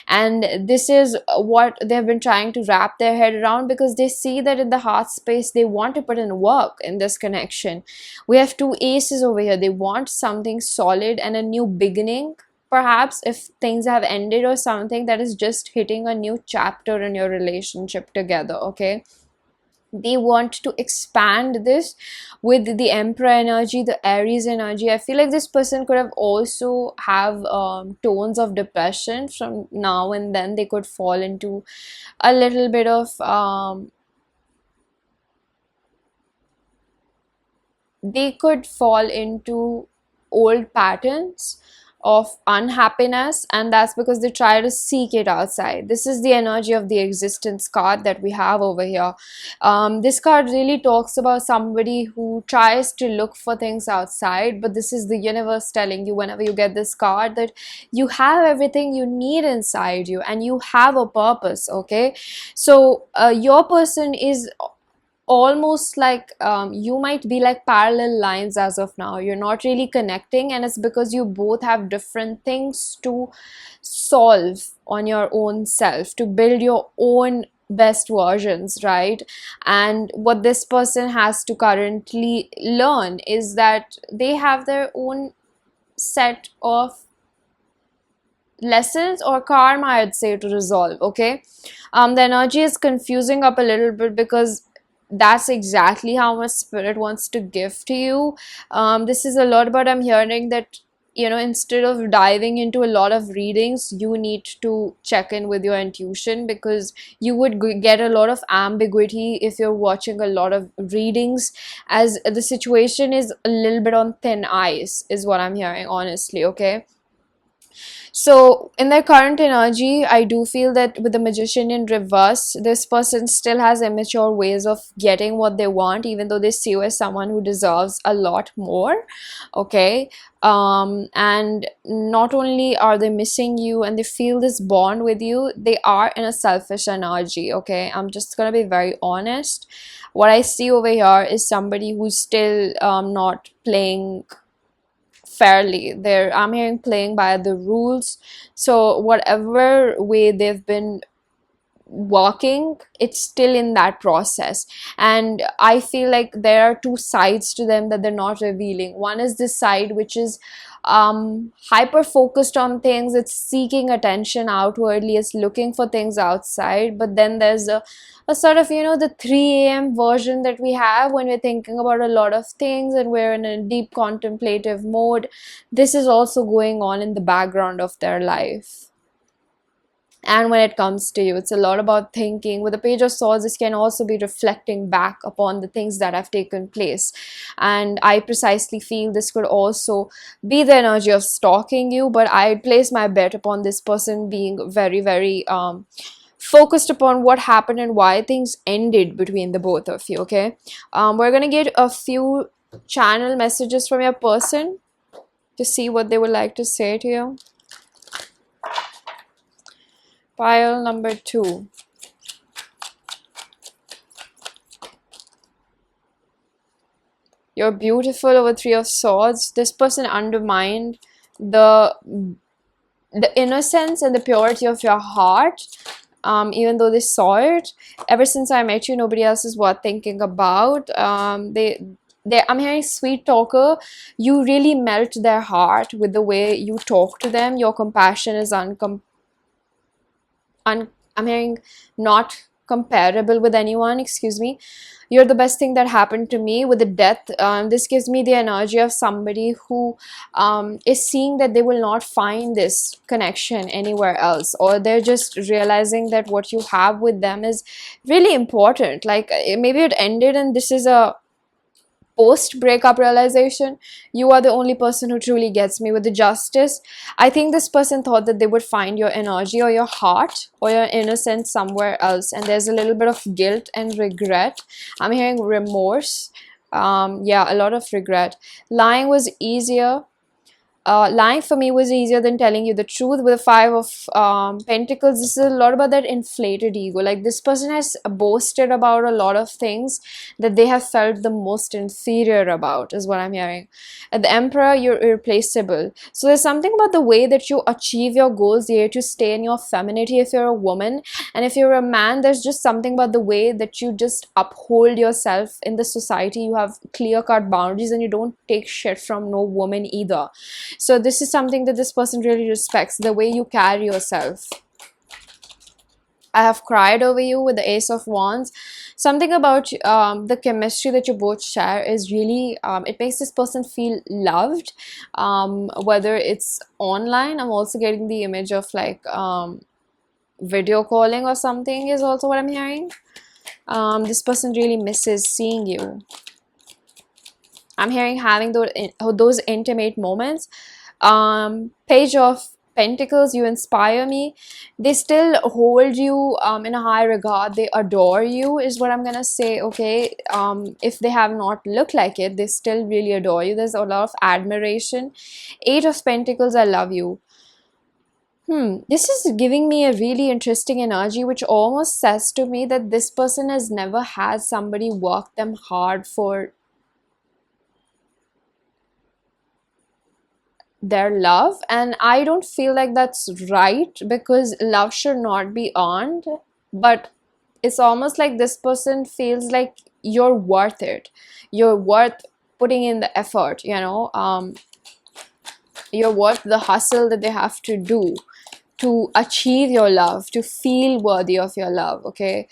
and this is what they've been trying to wrap their head around, because they see that in the heart space they want to put in work in this connection. We have 2 aces over here. They want something solid and a new beginning. Perhaps if things have ended or something, that is just hitting a new chapter in your relationship together, okay? They want to expand this with the Emperor energy, the Aries energy. I feel like this person could have also have tones of depression. From now and then they could fall into a little bit of they could fall into old patterns of unhappiness, and that's because they try to seek it outside. This is the energy of the existence card that we have over here. This card really talks about somebody who tries to look for things outside, but this is the universe telling you, whenever you get this card, that you have everything you need inside you and you have a purpose, okay? So your person is almost like you might be like parallel lines as of now. You're not really connecting, and it's because you both have different things to solve on your own self, to build your own best versions, right? And what this person has to currently learn is that they have their own set of lessons or karma, I'd say, to resolve, okay? The energy is confusing up a little bit, because that's exactly how much spirit wants to give to you. This is a lot about, I'm hearing that, you know, instead of diving into a lot of readings, you need to check in with your intuition, because you would get a lot of ambiguity if you're watching a lot of readings, as the situation is a little bit on thin ice, is what I'm hearing, honestly, okay? So in their current energy, I do feel that with the Magician in reverse, this person still has immature ways of getting what they want, even though they see you as someone who deserves a lot more, okay? And not only are they missing you and they feel this bond with you, they are in a selfish energy, okay? I'm just gonna be very honest. What I see over here is somebody who's still not playing fairly. I'm hearing playing by the rules. So whatever way they've been working, it's still in that process. And I feel like there are two sides to them that they're not revealing. One is this side which is hyper focused on things, it's seeking attention outwardly, it's looking for things outside. But then there's a sort of, you know, the 3 a.m. version that we have when we're thinking about a lot of things and we're in a deep contemplative mode. This is also going on in the background of their life. And when it comes to you, it's a lot about thinking. With the Page of Swords, this can also be reflecting back upon the things that have taken place. And I precisely feel this could also be the energy of stalking you, but I place my bet upon this person being very, very focused upon what happened and why things ended between the both of you. Okay, we're gonna get a few channel messages from your person to see what they would like to say to you. Pile number 2. You're beautiful over 3 of Swords. This person undermined the innocence and the purity of your heart. Even though they saw it, ever since I met you, nobody else is worth thinking about. I'm hearing sweet talker. You really melt their heart with the way you talk to them. Your compassion is I'm hearing not comparable with anyone, excuse me. You're the best thing that happened to me. With the death, this gives me the energy of somebody who is seeing that they will not find this connection anywhere else, or they're just realizing that what you have with them is really important. Like maybe it ended and this is a post breakup realization. You are the only person who truly gets me. With the Justice, I think this person thought that they would find your energy or your heart or your innocence somewhere else, and there's a little bit of guilt and regret. I'm hearing remorse. Yeah, a lot of regret. Lying was easier. Lying for me was easier than telling you the truth. With the 5 of Pentacles, this is a lot about that inflated ego. Like this person has boasted about a lot of things that they have felt the most inferior about, is what I'm hearing. At the Emperor, you're irreplaceable. So there's something about the way that you achieve your goals here, to stay in your femininity if you're a woman. And if you're a man, there's just something about the way that you just uphold yourself in the society. You have clear-cut boundaries and you don't take shit from no woman either. So this is something that this person really respects, the way you carry yourself. I have cried over you with the Ace of Wands. Something about the chemistry that you both share is really, it makes this person feel loved. Whether it's online, I'm also getting the image of like video calling or something is also what I'm hearing. This person really misses seeing you. I'm hearing having those intimate moments. Page of Pentacles, you inspire me. They still hold you in a high regard. They adore you, is what I'm gonna say. Okay, if they have not looked like it, they still really adore you. There's a lot of admiration. 8 of Pentacles, I love you. This is giving me a really interesting energy, which almost says to me that this person has never had somebody work them hard for their love, and I don't feel like that's right, because love should not be earned. But it's almost like this person feels like you're worth it, you're worth putting in the effort, you know. You're worth the hustle that they have to do to achieve your love, to feel worthy of your love. Okay,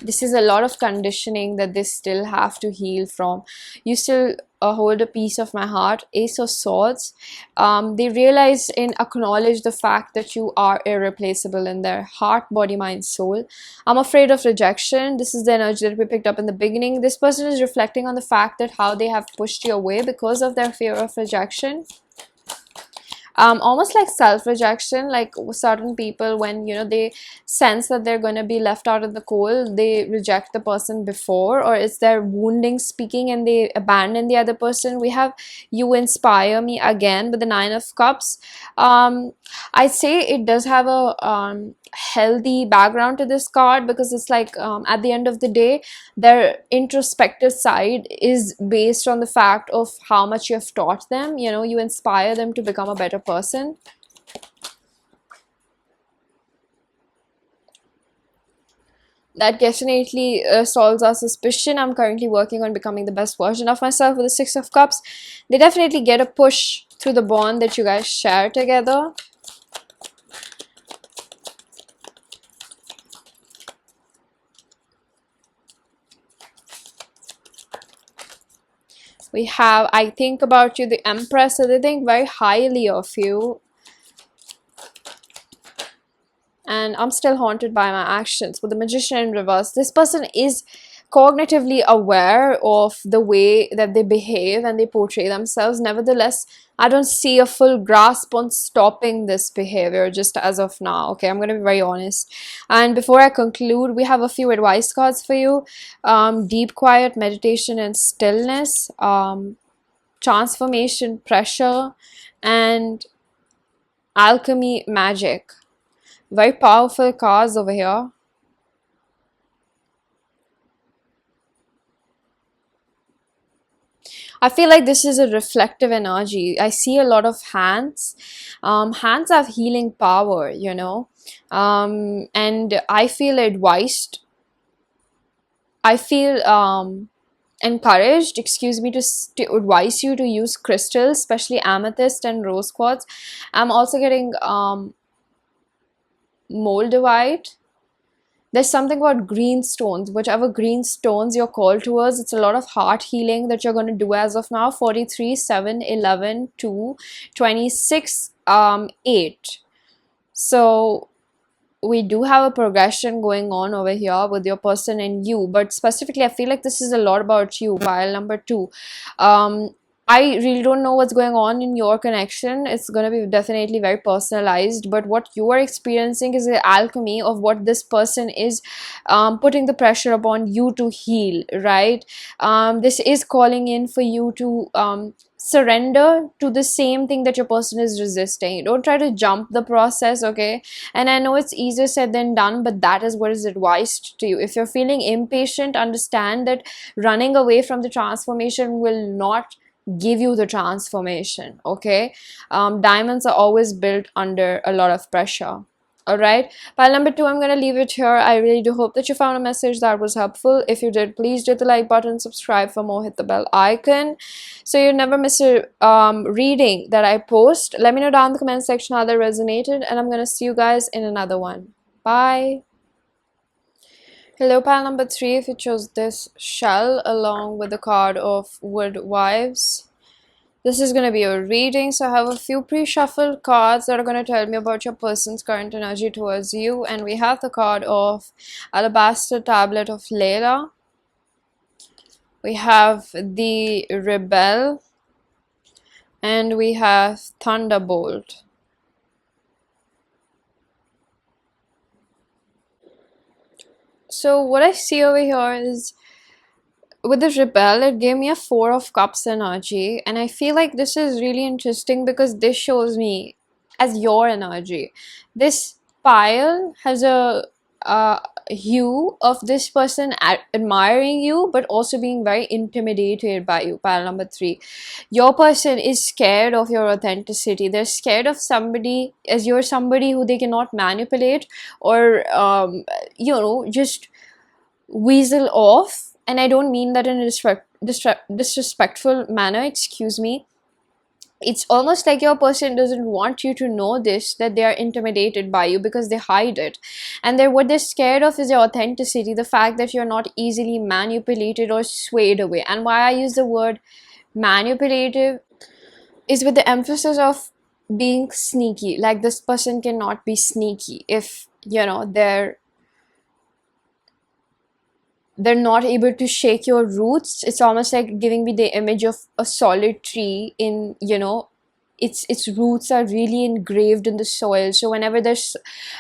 this is a lot of conditioning that they still have to heal from. You still hold a piece of my heart. Ace of Swords, they realize and acknowledge the fact that you are irreplaceable in their heart, body, mind, soul. I'm afraid of rejection. This is the energy that we picked up in the beginning. This person is reflecting on the fact that how they have pushed you away because of their fear of rejection. Almost like self-rejection. Like certain people, when you know they sense that they're going to be left out of the cold, they reject the person before, or it's their wounding speaking and they abandon the other person. We have you inspire me again with the 9 of Cups. I'd say it does have a healthy background to this card, because it's like at the end of the day, their introspective side is based on the fact of how much you have taught them. You know, you inspire them to become a better person. That definitely solves our suspicion. I'm currently working on becoming the best version of myself with the Six of Cups. They definitely get a push through the bond that you guys share together. We have, I think about you, the Empress, so they think very highly of you. And I'm still haunted by my actions. With the Magician in reverse, this person is cognitively aware of the way that they behave and they portray themselves. Nevertheless, I don't see a full grasp on stopping this behavior just as of now. Okay, I'm going to be very honest. And before I conclude, we have a few advice cards for you. Deep quiet, meditation and stillness, transformation, pressure, and alchemy, magic. Very powerful cards over here. I feel like this is a reflective energy. I see a lot of hands. Hands have healing power, you know. And I feel advised. I feel encouraged, excuse me, to advise you to use crystals, especially amethyst and rose quartz. I'm also getting moldavite. There's something about green stones. Whichever green stones you're called towards, it's a lot of heart healing that you're going to do as of now. 43, 7, 11, 2, 26, 8. So we do have a progression going on over here with your person and you, but specifically I feel like this is a lot about you. Pile number 2. I really don't know what's going on in your connection. It's going to be definitely very personalized, but what you are experiencing is the alchemy of what this person is putting the pressure upon you to heal, right? This is calling in for you to surrender to the same thing that your person is resisting. Don't try to jump the process, okay? And I know it's easier said than done, but that is what is advised to you. If you're feeling impatient, understand that running away from the transformation will not give you the transformation, okay? Diamonds are always built under a lot of pressure. All right, pile number 2, I'm going to leave it here. I really do hope that you found a message that was helpful. If you did, please hit the like button, subscribe for more, hit the bell icon so you never miss a reading that I post. Let me know down in the comment section how they resonated, and I'm going to see you guys in another one. Bye. Hello, pile number 3. If you chose this shell along with the card of Wood Wives, this is going to be a reading. So I have a few pre-shuffled cards that are going to tell me about your person's current energy towards you. And we have the card of Alabaster Tablet of Layla. We have the Rebel. And we have Thunderbolt. So what I see over here is, with the Rebel, it gave me a 4 of Cups energy, and I feel like this is really interesting because this shows me as your energy. This pile has a hue of this person admiring you but also being very intimidated by you. Pile number 3, your person is scared of your authenticity. They're scared of somebody, as you're somebody who they cannot manipulate or just weasel off. And I don't mean that in a disrespectful manner, excuse me. It's almost like your person doesn't want you to know this, that they are intimidated by you, because they hide it. And what they're scared of is your authenticity, the fact that you're not easily manipulated or swayed away. And why I use the word manipulative is with the emphasis of being sneaky. Like, this person cannot be sneaky if they're not able to shake your roots. It's almost like giving me the image of a solid tree in, its roots are really engraved in the soil. So whenever there's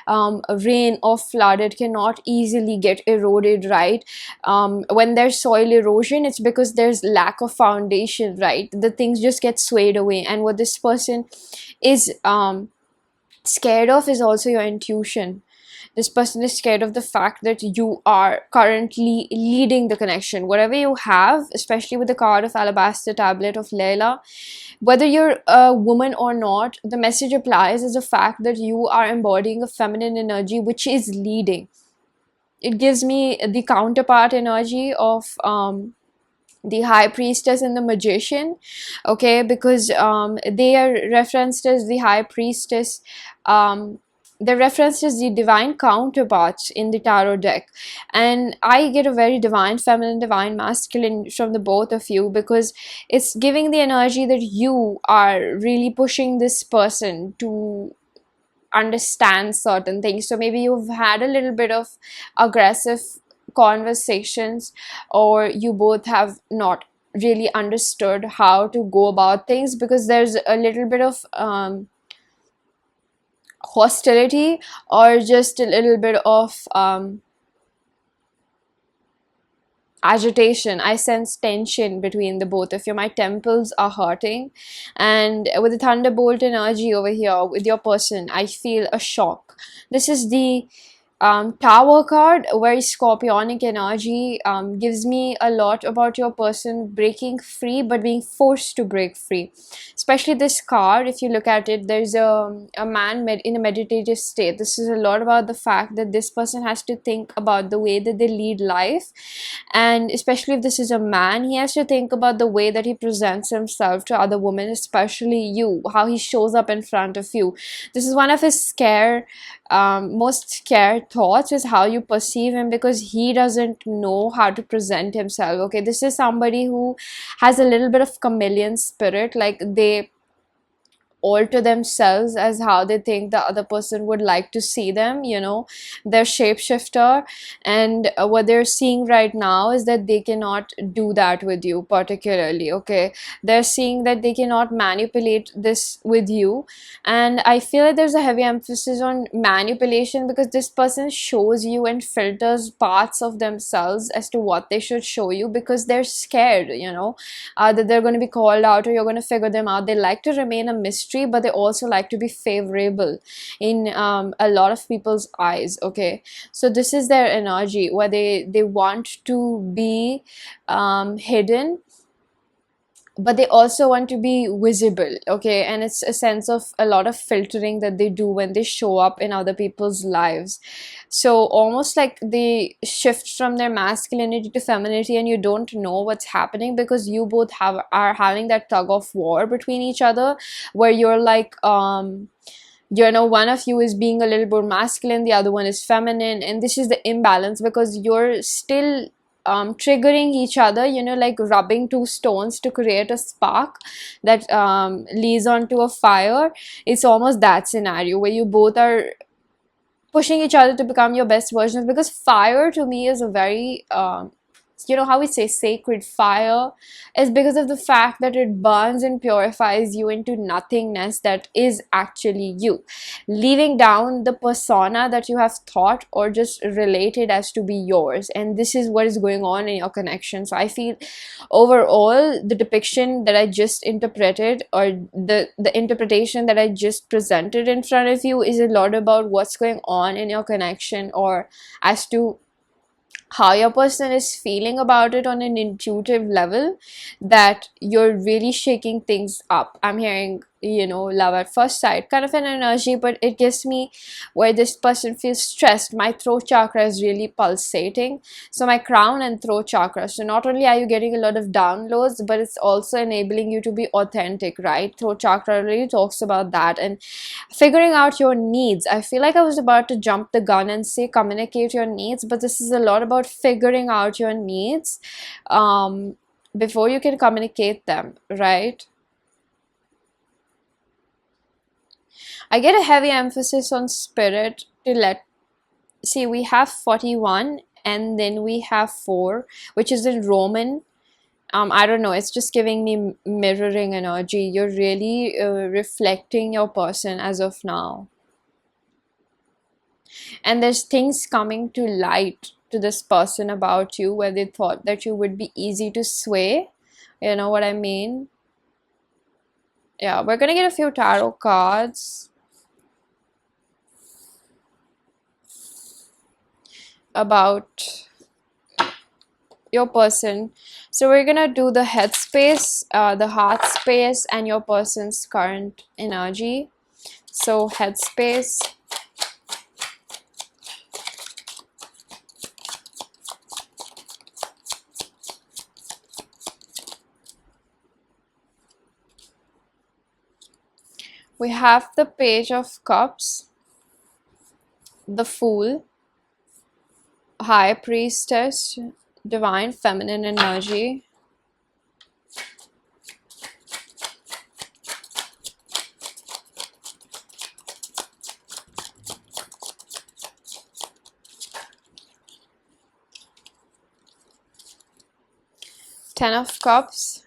rain or flood, it cannot easily get eroded, right? When there's soil erosion, it's because there's lack of foundation, right? The things just get swayed away. And what this person is scared of is also your intuition. This person is scared of the fact that you are currently leading the connection. Whatever you have, especially with the card of Alabaster Tablet of Layla, whether you're a woman or not, the message applies as the fact that you are embodying a feminine energy which is leading. it gives me the counterpart energy of the high priestess and the magician. Okay, because they are referenced as the high priestess. They're referenced as the divine counterparts in the tarot deck, and I get a very divine feminine, divine masculine from the both of you, because it's giving the energy that you are really pushing this person to understand certain things. So maybe you've had a little bit of aggressive conversations, or you both have not really understood how to go about things, because there's a little bit of hostility, or just a little bit of agitation. I sense tension between the both of you. My temples are hurting, and with the thunderbolt energy over here with your person, I feel a shock. This is the Tower card, very scorpionic energy, gives me a lot about your person breaking free, but being forced to break free. Especially this card, if you look at it, there's a man in a meditative state. This is a lot about the fact that this person has to think about the way that they lead life, and especially if this is a man, he has to think about the way that he presents himself to other women, especially you, how he shows up in front of you. This is one of his most scared thoughts, is how you perceive him, because he doesn't know how to present himself. Okay, this is somebody who has a little bit of chameleon spirit, like they alter themselves as how they think the other person would like to see them, you know. They're shapeshifter, and what they're seeing right now is that they cannot do that with you particularly. Okay, they're seeing that they cannot manipulate this with you, and I feel like there's a heavy emphasis on manipulation, because this person shows you and filters parts of themselves as to what they should show you, because they're scared, you know, that they're going to be called out, or you're going to figure them out. They like to remain a mystery, but they also like to be favorable in a lot of people's eyes. Okay, so this is their energy, where they want to be hidden, but they also want to be visible. Okay, and it's a sense of a lot of filtering that they do when they show up in other people's lives. So almost like they shift from their masculinity to femininity, and you don't know what's happening, because you both are having that tug of war between each other, where you're like you know, one of you is being a little more masculine, the other one is feminine, and this is the imbalance, because you're still triggering each other, you know, like rubbing two stones to create a spark that leads onto a fire. It's almost that scenario where you both are pushing each other to become your best versions, because fire to me is a very you know how we say sacred fire, is because of the fact that it burns and purifies you into nothingness that is actually you, leaving down the persona that you have thought or just related as to be yours. And this is what is going on in your connection. So I feel overall the depiction that I just interpreted, or the interpretation that I just presented in front of you, is a lot about what's going on in your connection, or as to how your person is feeling about it on an intuitive level, that you're really shaking things up. I'm hearing, you know, love at first sight kind of an energy, but it gives me where this person feels stressed. My throat chakra is really pulsating, so my crown and throat chakra. So not only are you getting a lot of downloads, but it's also enabling you to be authentic, right? Throat chakra really talks about that, and figuring out your needs. I feel like I was about to jump the gun and say communicate your needs, but this is a lot about figuring out your needs before you can communicate them, right? I get a heavy emphasis on spirit to let see. We have 41, and then we have 4, which is in Roman. I don't know, it's just giving me mirroring energy. You're really reflecting your person as of now, and there's things coming to light to this person about you, where they thought that you would be easy to sway. You know what I mean? Yeah, we're gonna get a few tarot cards about your person. So we're gonna do the head space, the heart space, and your person's current energy. So head space, We have the Page of Cups, the Fool, High Priestess, Divine Feminine Energy, Ten of Cups,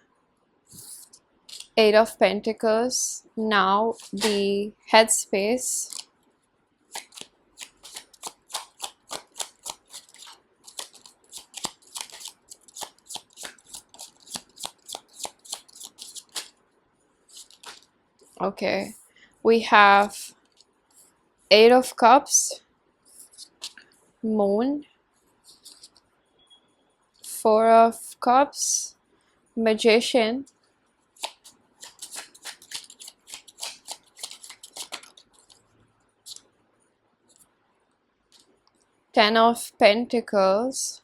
Eight of Pentacles. Now the headspace, okay, we have Eight of Cups, Moon, Four of Cups, Magician, Ten of Pentacles,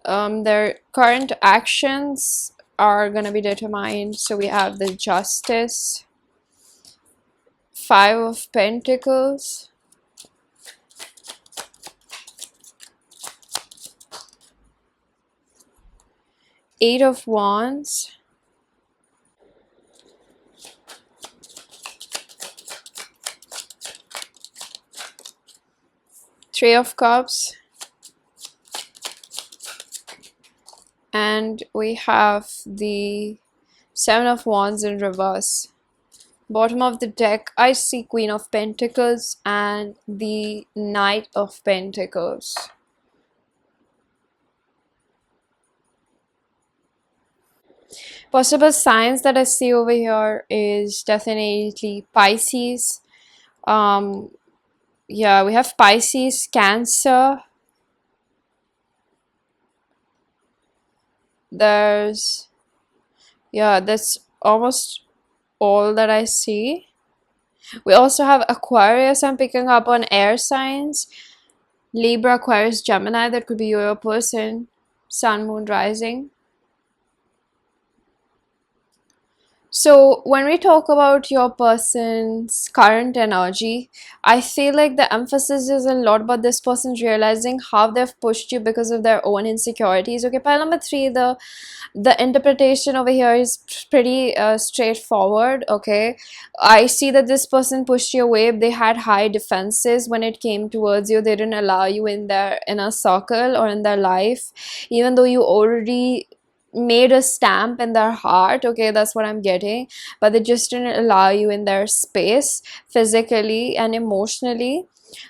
their current actions are going to be determined. So we have the Justice, Five of Pentacles, Eight of Wands, Three of Cups, and we have the Seven of Wands in reverse. Bottom of the deck, I see Queen of Pentacles and the Knight of Pentacles. Possible signs that I see over here is definitely Pisces. Yeah, we have Pisces, Cancer. There's, yeah, that's almost all that I see. We also have Aquarius. I'm picking up on air signs. Libra, Aquarius, Gemini. That could be your person. Sun, Moon, Rising. So when we talk about your person's current energy, I feel like the emphasis is a lot about this person realizing how they've pushed you because of their own insecurities. Okay, pile number three, the interpretation over here is pretty straightforward. Okay, I see that this person pushed you away. They had high defenses when it came towards you. They didn't allow you in their inner circle or in their life, even though you already made a stamp in their heart. Okay, that's what I'm getting, but they just didn't allow you in their space physically and emotionally.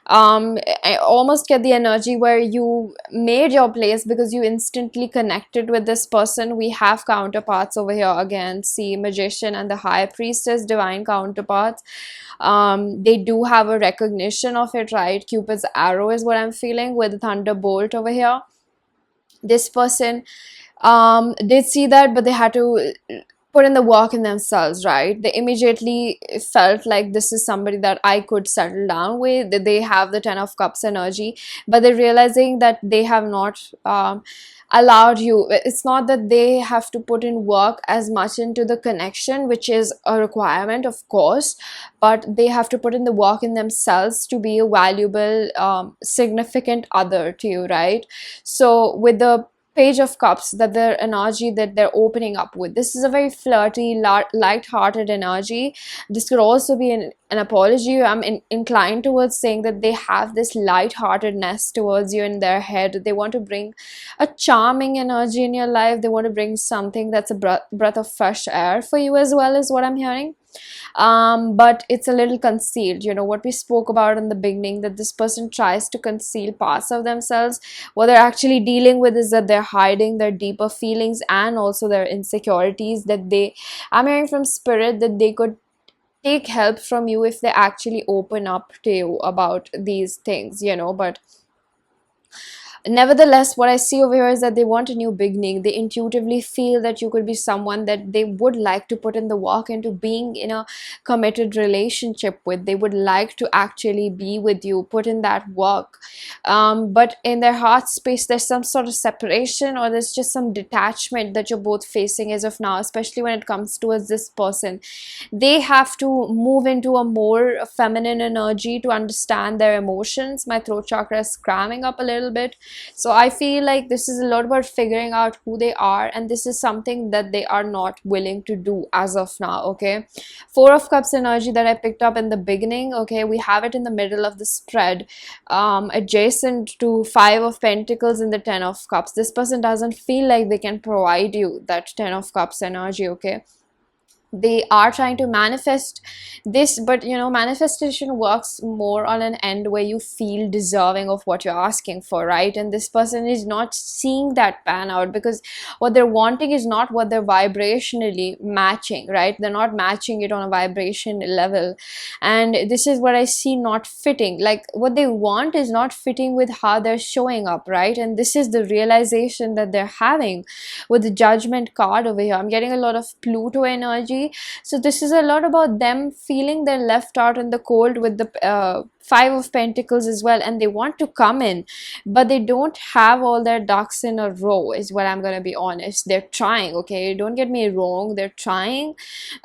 I almost get the energy where you made your place because you instantly connected with this person. We have counterparts over here again. See, Magician and the High Priestess, divine counterparts. They do have a recognition of it, right? Cupid's arrow is what I'm feeling with the thunderbolt over here. This person did see that, but they had to put in the work in themselves, right? They immediately felt like this is somebody that I could settle down with. They have the Ten of Cups energy, but they're realizing that they have not allowed you. It's not that they have to put in work as much into the connection, which is a requirement, of course, but they have to put in the work in themselves to be a valuable, significant other to you, right? So with the Page of Cups, that their energy that they're opening up with, this is a very flirty, light-hearted energy. This could also be an apology. I'm inclined towards saying that they have this light-heartedness towards you in their head. They want to bring a charming energy in your life. They want to bring something that's a breath of fresh air for you as well, is what I'm hearing. But it's a little concealed. You know what we spoke about in the beginning, that this person tries to conceal parts of themselves. What they're actually dealing with is that they're hiding their deeper feelings and also their insecurities, that I'm hearing from spirit that they could take help from you if they actually open up to you about these things, but Nevertheless, what I see over here is that they want a new beginning. They intuitively feel that you could be someone that they would like to put in the work into being in a committed relationship with. They would like to actually be with you, put in that work. But in their heart space, there's some sort of separation, or there's just some detachment that you're both facing as of now, especially when it comes towards this person. They have to move into a more feminine energy to understand their emotions. My throat chakra is cramming up a little bit, so I feel like this is a lot about figuring out who they are, and this is something that they are not willing to do as of now. Okay, Four of Cups energy that I picked up in the beginning, okay, we have it in the middle of the spread, adjacent to Five of Pentacles and the Ten of Cups. This person doesn't feel like they can provide you that Ten of Cups energy. Okay, they are trying to manifest this, but manifestation works more on an end where you feel deserving of what you're asking for, right? And this person is not seeing that pan out, because what they're wanting is not what they're vibrationally matching, right? They're not matching it on a vibration level, and this is what I see not fitting. Like, what they want is not fitting with how they're showing up, right? And this is the realization that they're having with the Judgment card over here. I'm getting a lot of Pluto energy. So this is a lot about them feeling they're left out in the cold with the Five of Pentacles as well, and they want to come in, but they don't have all their ducks in a row, is what I'm gonna be honest. They're trying, okay, don't get me wrong, they're trying,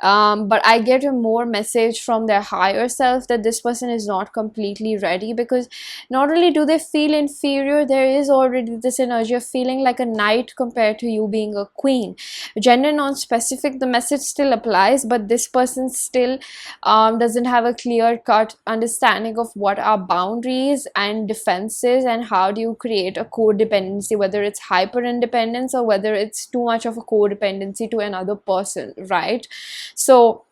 but I get a more message from their higher self that this person is not completely ready, because not only do they feel inferior, there is already this energy of feeling like a knight compared to you being a queen. Gender non-specific, the message still applies, but this person still doesn't have a clear-cut understanding of what are boundaries and defenses, and how do you create a codependency, whether it's hyper independence or whether it's too much of a codependency to another person, right? So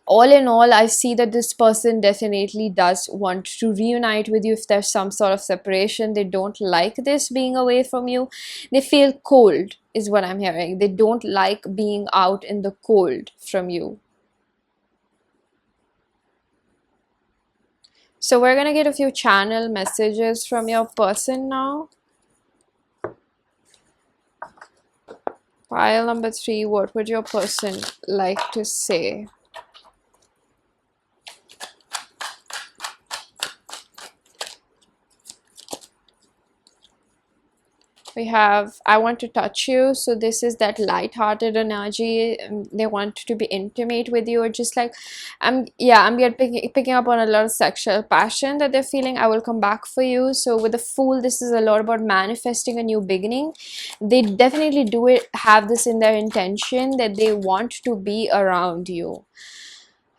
all in all, I see that this person definitely does want to reunite with you if there's some sort of separation. They don't like this being away from you. They feel cold, is what I'm hearing. They don't like being out in the cold from you. So we're gonna get a few channel messages from your person now. Pile number 3, what would your person like to say? We have, I want to touch you. So this is that light-hearted energy. They want to be intimate with you, or just like, I'm picking up on a lot of sexual passion that they're feeling. I will come back for you. So with the Fool, this is a lot about manifesting a new beginning. They definitely have this in their intention, that they want to be around you.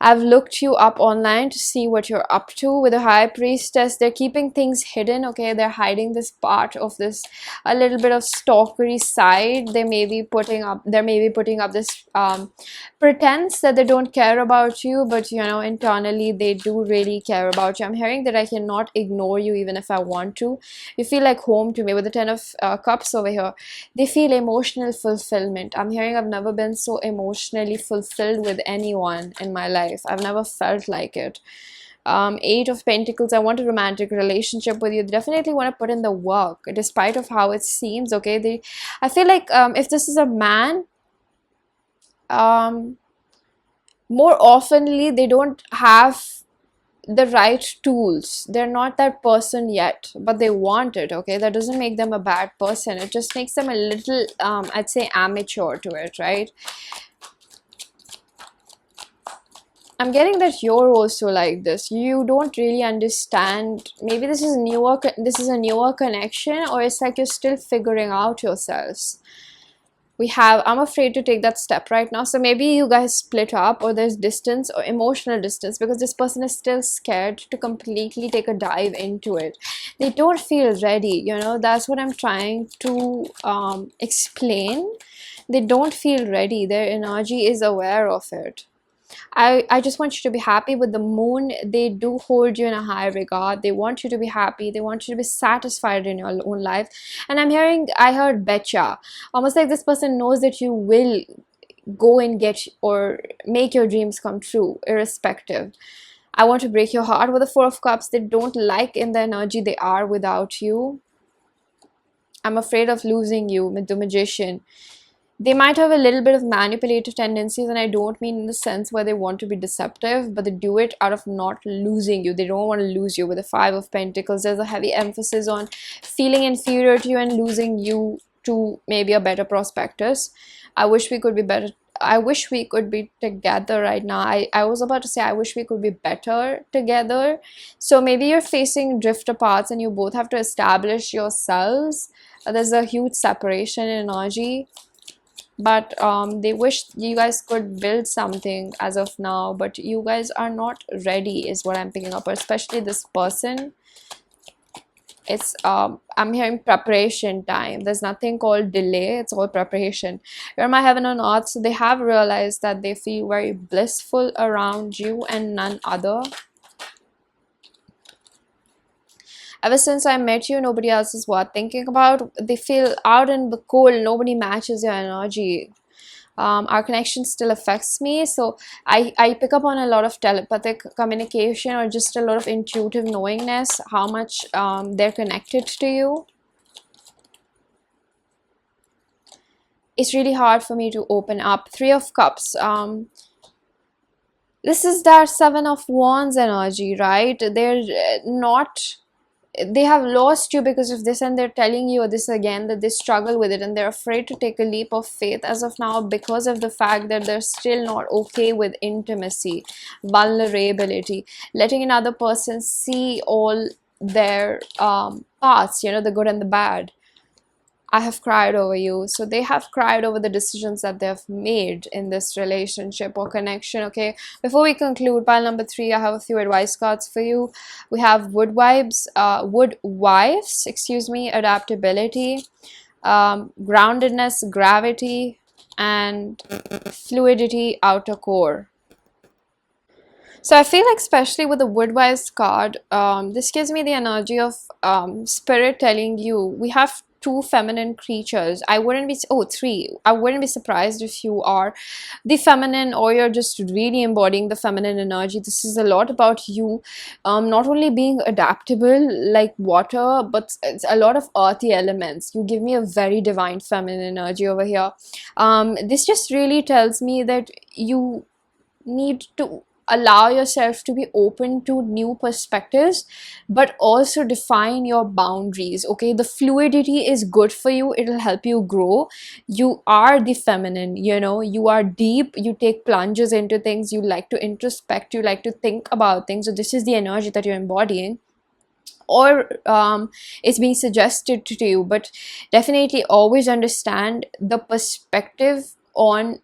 I've looked you up online to see what you're up to. With the High Priestess, they're keeping things hidden, okay? They're hiding this part of this, a little bit of stalkery side. They may be putting up this pretense that they don't care about you, but internally they do really care about you. I'm hearing that I cannot ignore you even if I want to. You feel like home to me. With the Ten of Cups over here, they feel emotional fulfillment. I'm hearing I've never been so emotionally fulfilled with anyone in my life. I've never felt like it. Eight of Pentacles, I want a romantic relationship with you. They definitely want to put in the work, despite of how it seems, okay? I feel like if this is a man, more oftenly they don't have the right tools. They're not that person yet, but they want it, okay? That doesn't make them a bad person. It just makes them a little I'd say amateur to it, right? I'm getting that you're also like this. You don't really understand. Maybe this is a newer connection, or it's like you're still figuring out yourselves. We have, I'm afraid to take that step right now. So maybe you guys split up, or there's distance or emotional distance, because this person is still scared to completely take a dive into it. They don't feel ready, that's what I'm trying to explain. They don't feel ready. Their energy is aware of it. I just want you to be happy. With the Moon, they do hold you in a high regard. They want you to be happy. They want you to be satisfied in your own life. And I heard betcha. Almost like this person knows that you will go and get or make your dreams come true, irrespective. I want to break your heart. With the Four of Cups, they don't like in the energy they are without you. I'm afraid of losing you, with the Magician. They might have a little bit of manipulative tendencies, and I don't mean in the sense where they want to be deceptive, but they do it out of not losing you. They don't want to lose you. With the Five of Pentacles, there's a heavy emphasis on feeling inferior to you and losing you to maybe a better prospectus. I wish we could be better. I wish we could be together right now. I was about to say I wish we could be better together. So maybe you're facing drift aparts and you both have to establish yourselves. There's a huge separation in energy, but they wish you guys could build something as of now, but you guys are not ready is what I'm picking up, especially this person. It's I'm hearing preparation time. There's nothing called delay, it's all preparation. You're my heaven on earth, so they have realized that they feel very blissful around you and none other. Ever since I met you, nobody else is worth thinking about. They feel out in the cold. Nobody matches your energy. Our connection still affects me. So I pick up on a lot of telepathic communication or just a lot of intuitive knowingness, how much they're connected to you. It's really hard for me to open up. Three of Cups. This is that Seven of Wands energy, right? They're not... They have lost you because of this, and they're telling you this again, that they struggle with it and they're afraid to take a leap of faith as of now because of the fact that they're still not okay with intimacy, vulnerability, letting another person see all their parts, you know, the good and the bad. I have cried over you. So they have cried over the decisions that they've made in this relationship or connection. Okay, before we conclude, pile number 3, I have a few advice cards for you. We have wood wives, excuse me, adaptability, groundedness, gravity, and fluidity, outer core. So I feel like, especially with the woodwise card, this gives me the energy of spirit telling you we have two feminine creatures. I wouldn't be... oh, three. I wouldn't be surprised if you are the feminine or you're just really embodying the feminine energy. This is a lot about you not only being adaptable like water, but it's a lot of earthy elements. You give me a very divine feminine energy over here. This just really tells me that you need to allow yourself to be open to new perspectives, but also define your boundaries. Okay, the fluidity is good for you. It'll help you grow. You are the feminine, you know, you are deep, you take plunges into things, you like to introspect, you like to think about things. So this is the energy that you're embodying, or it's being suggested to you. But definitely always understand the perspective on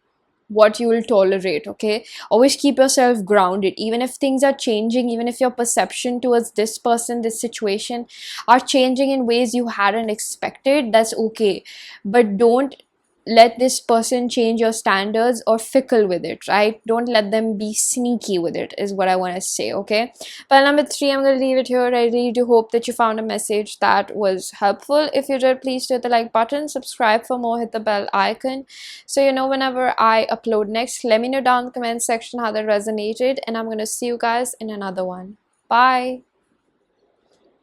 what you will tolerate. Okay, always keep yourself grounded, even if things are changing, even if your perception towards this person, this situation are changing in ways you hadn't expected. That's okay, but don't let this person change your standards or fickle with it, right? Don't let them be sneaky with it, is what I want to say. Okay, but number 3, I'm going to leave it here. I really do hope that you found a message that was helpful. If you did, please hit the like button, subscribe for more, hit the bell icon so you know whenever I upload next. Let me know down in the comment section how that resonated, and I'm going to see you guys in another one. Bye.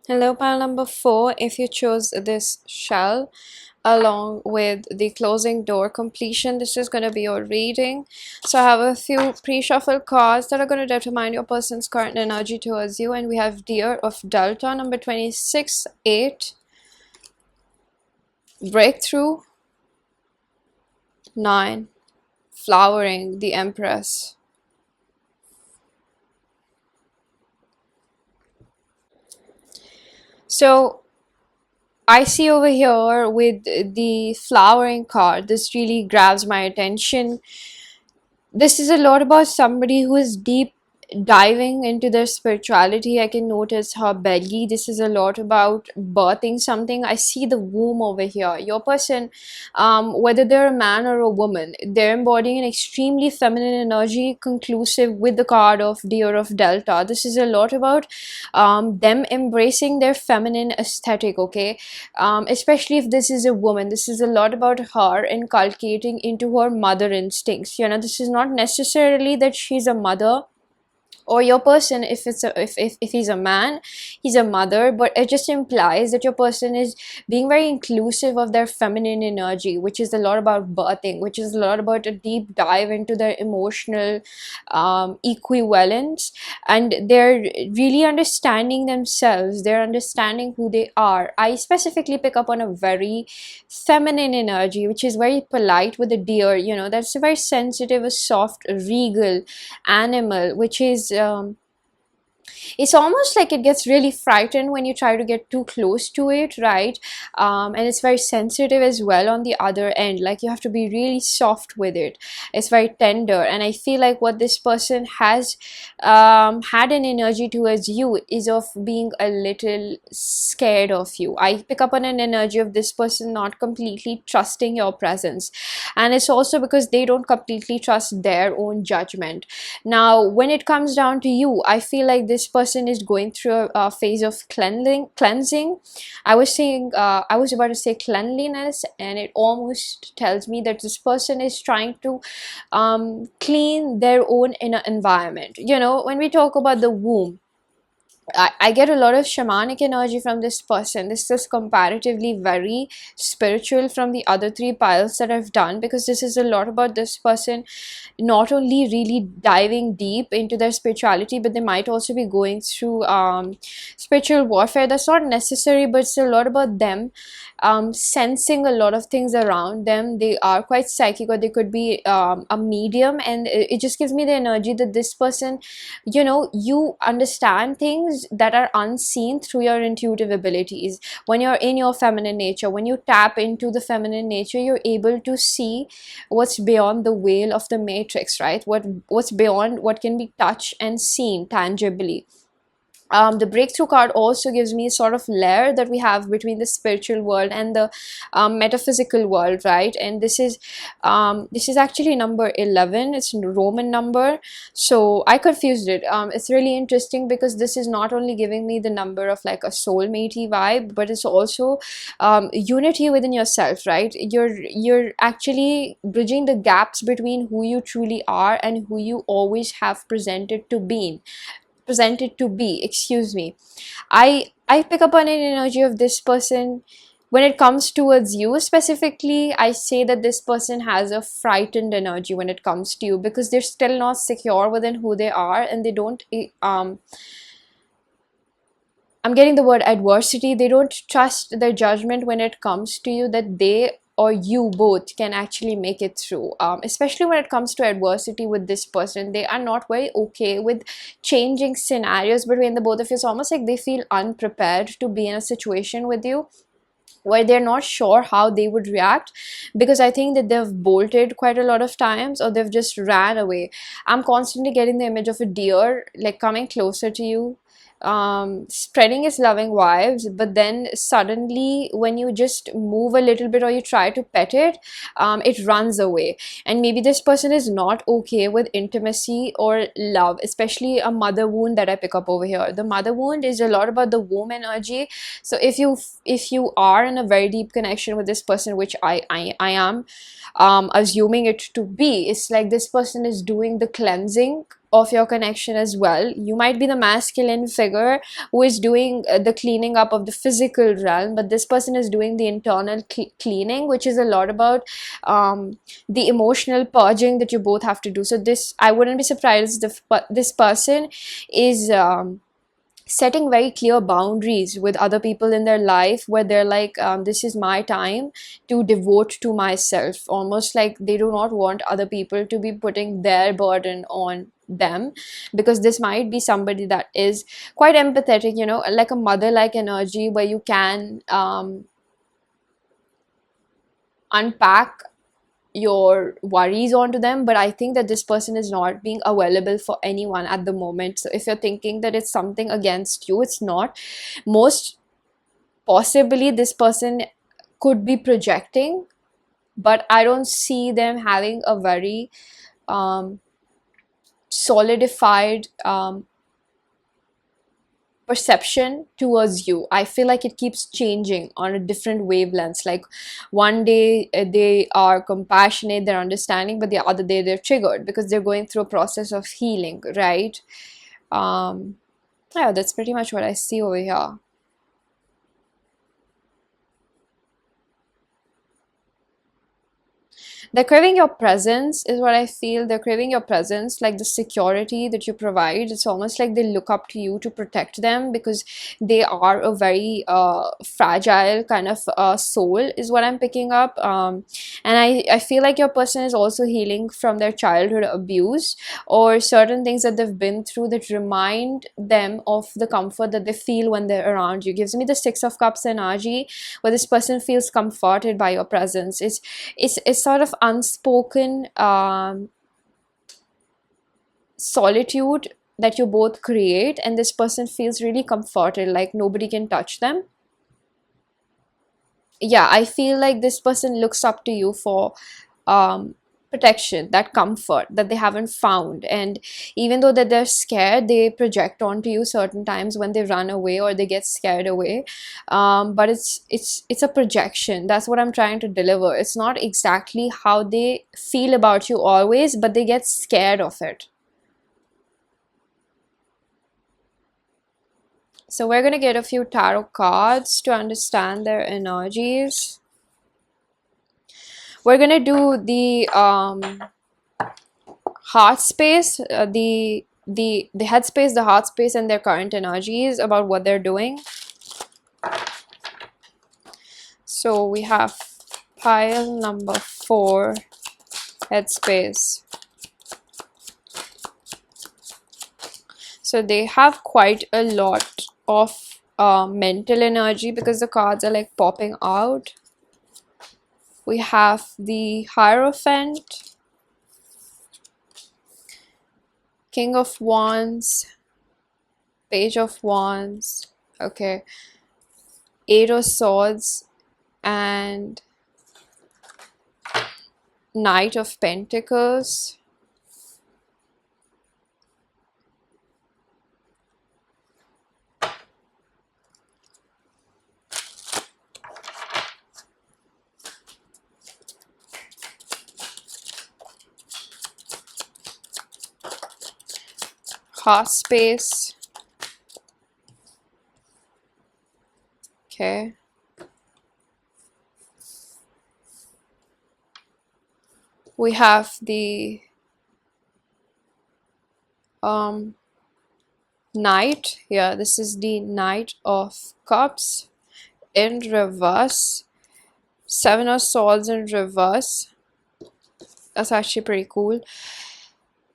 Hello, pile number 4. If you chose this shell along with the closing door completion, this is going to be your reading. So I have a few pre-shuffled cards that are going to determine your person's current energy towards you, and we have Deer of Delta, number 26, 8, Breakthrough, 9, Flowering, the Empress. So I see over here with the flowering card, this really grabs my attention. This is a lot about somebody who is deep diving into their spirituality. I can notice her belly. This is a lot about birthing something. I see the womb over here. Your person, whether they're a man or a woman, they're embodying an extremely feminine energy, conclusive with the card of Deer of Delta. This is a lot about them embracing their feminine aesthetic. Okay, especially if this is a woman, this is a lot about her inculcating into her mother instincts. You know, this is not necessarily that she's a mother or your person, if it's if he's a man, he's a mother, but it just implies that your person is being very inclusive of their feminine energy, which is a lot about birthing, which is a lot about a deep dive into their emotional equivalence, and they're really understanding themselves, they're understanding who they are. I specifically pick up on a very feminine energy, which is very polite with a deer, you know, that's a very sensitive, a soft, regal animal, which is it's almost like it gets really frightened when you try to get too close to it, right? And it's very sensitive as well on the other end, like you have to be really soft with it. It's very tender, and I feel like what this person has had an energy towards you is of being a little scared of you. I pick up on an energy of this person not completely trusting your presence, and it's also because they don't completely trust their own judgment. Now when it comes down to you, I feel like this person is going through a phase of cleansing. I was about to say cleanliness, and it almost tells me that this person is trying to clean their own inner environment. You know, when we talk about the womb, I get a lot of shamanic energy from this person. This is comparatively very spiritual from the other three piles that I've done, because this is a lot about this person not only really diving deep into their spirituality, but they might also be going through spiritual warfare. That's not necessary, but it's a lot about them sensing a lot of things around them. They are quite psychic, or they could be a medium, and it just gives me the energy that this person, you know, you understand things that are unseen through your intuitive abilities. When you're in your feminine nature, when you tap into the feminine nature, you're able to see what's beyond the veil of the matrix, right? What's beyond what can be touched and seen tangibly. The breakthrough card also gives me sort of layer that we have between the spiritual world and the metaphysical world, right? And this is actually number 11. It's a Roman number, so I confused it. It's really interesting because this is not only giving me the number of like a soulmatey vibe, but it's also unity within yourself, right? You're actually bridging the gaps between who you truly are and who you always have presented to be, excuse me. I pick up on an energy of this person when it comes towards you specifically. I say that this person has a frightened energy when it comes to you, because they're still not secure within who they are, and they don't I'm getting the word adversity. They don't trust their judgment when it comes to you, that they or you both can actually make it through. Especially when it comes to adversity with this person, they are not very okay with changing scenarios between the both of you. It's almost like they feel unprepared to be in a situation with you where they're not sure how they would react, because I think that they've bolted quite a lot of times, or they've just ran away. I'm constantly getting the image of a deer like coming closer to you, spreading its loving vibes, but then suddenly when you just move a little bit or you try to pet it, it runs away. And maybe this person is not okay with intimacy or love, especially a mother wound that I pick up over here. The mother wound is a lot about the womb energy. So if you are in a very deep connection with this person, which I am assuming it to be, it's like this person is doing the cleansing of your connection as well. You might be the masculine figure who is doing the cleaning up of the physical realm, but this person is doing the internal cleaning, which is a lot about the emotional purging that you both have to do. So this, I wouldn't be surprised if this person is setting very clear boundaries with other people in their life, where they're like, this is my time to devote to myself. Almost like they do not want other people to be putting their burden on them, because this might be somebody that is quite empathetic, you know, like a mother-like energy, where you can unpack your worries onto them. But I think that this person is not being available for anyone at the moment. So if you're thinking that it's something against you, it's not. Most possibly this person could be projecting, but I don't see them having a very solidified perception towards you. I feel like it keeps changing on a different wavelengths. Like one day they are compassionate, they're understanding, but the other day they're triggered because they're going through a process of healing, right? Yeah, that's pretty much what I see over here. They're craving your presence, is what I feel. They're craving your presence, like the security that you provide. It's almost like they look up to you to protect them, because they are a very fragile kind of soul, is what I'm picking up. And I feel like your person is also healing from their childhood abuse, or certain things that they've been through that remind them of the comfort that they feel when they're around you. Gives me the Six of Cups energy, where this person feels comforted by your presence. It's sort of unspoken solitude that you both create, and this person feels really comforted, like nobody can touch them. Yeah, I feel like this person looks up to you for um protection, that comfort that they haven't found. And even though that they're scared, they project onto you certain times when they run away or they get scared away. But it's a projection. That's what I'm trying to deliver. It's not exactly how they feel about you always, but they get scared of it. So we're gonna get a few tarot cards to understand their energies. We're gonna do the heart space, the head space, the heart space, and their current energies about what they're doing. So we have pile number 4, head space. So they have quite a lot of mental energy, because the cards are like popping out. We have the Hierophant, King of Wands, Page of Wands, okay, Eight of Swords, and Knight of Pentacles. Heart space. Okay. We have the Knight. Yeah, this is the Knight of Cups in reverse. Seven of Swords in reverse. That's actually pretty cool.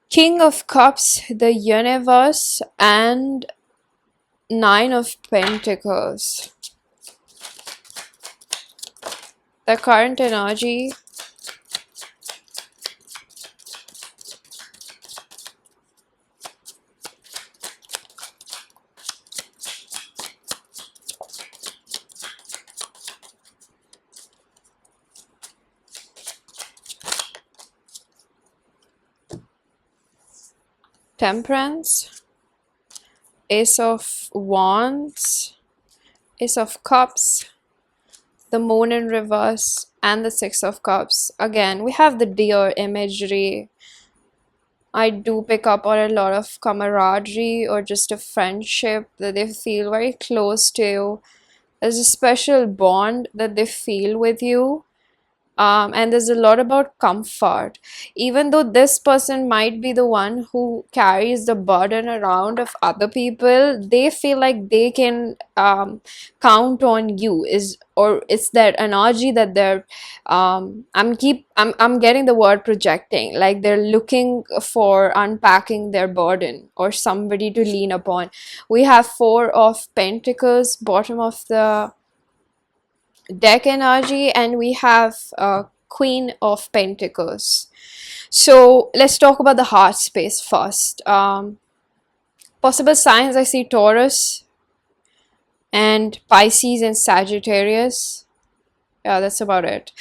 King of Cups, the Universe, and Nine of Pentacles. The current energy. Temperance, Ace of Wands, Ace of Cups, the Moon in reverse, and the Six of Cups. Again, we have the deer imagery. I do pick up on a lot of camaraderie or just a friendship that they feel very close to you. There's a special bond that they feel with you. And there's a lot about comfort. Even though this person might be the one who carries the burden around of other people, they feel like they can count on you, is, or it's that energy that they're I'm getting the word projecting, like they're looking for unpacking their burden or somebody to lean upon. We have Four of Pentacles, bottom of the deck energy, and we have Queen of Pentacles. So let's talk about the heart space first. Possible signs, I see Taurus and Pisces and Sagittarius. Yeah, that's about it.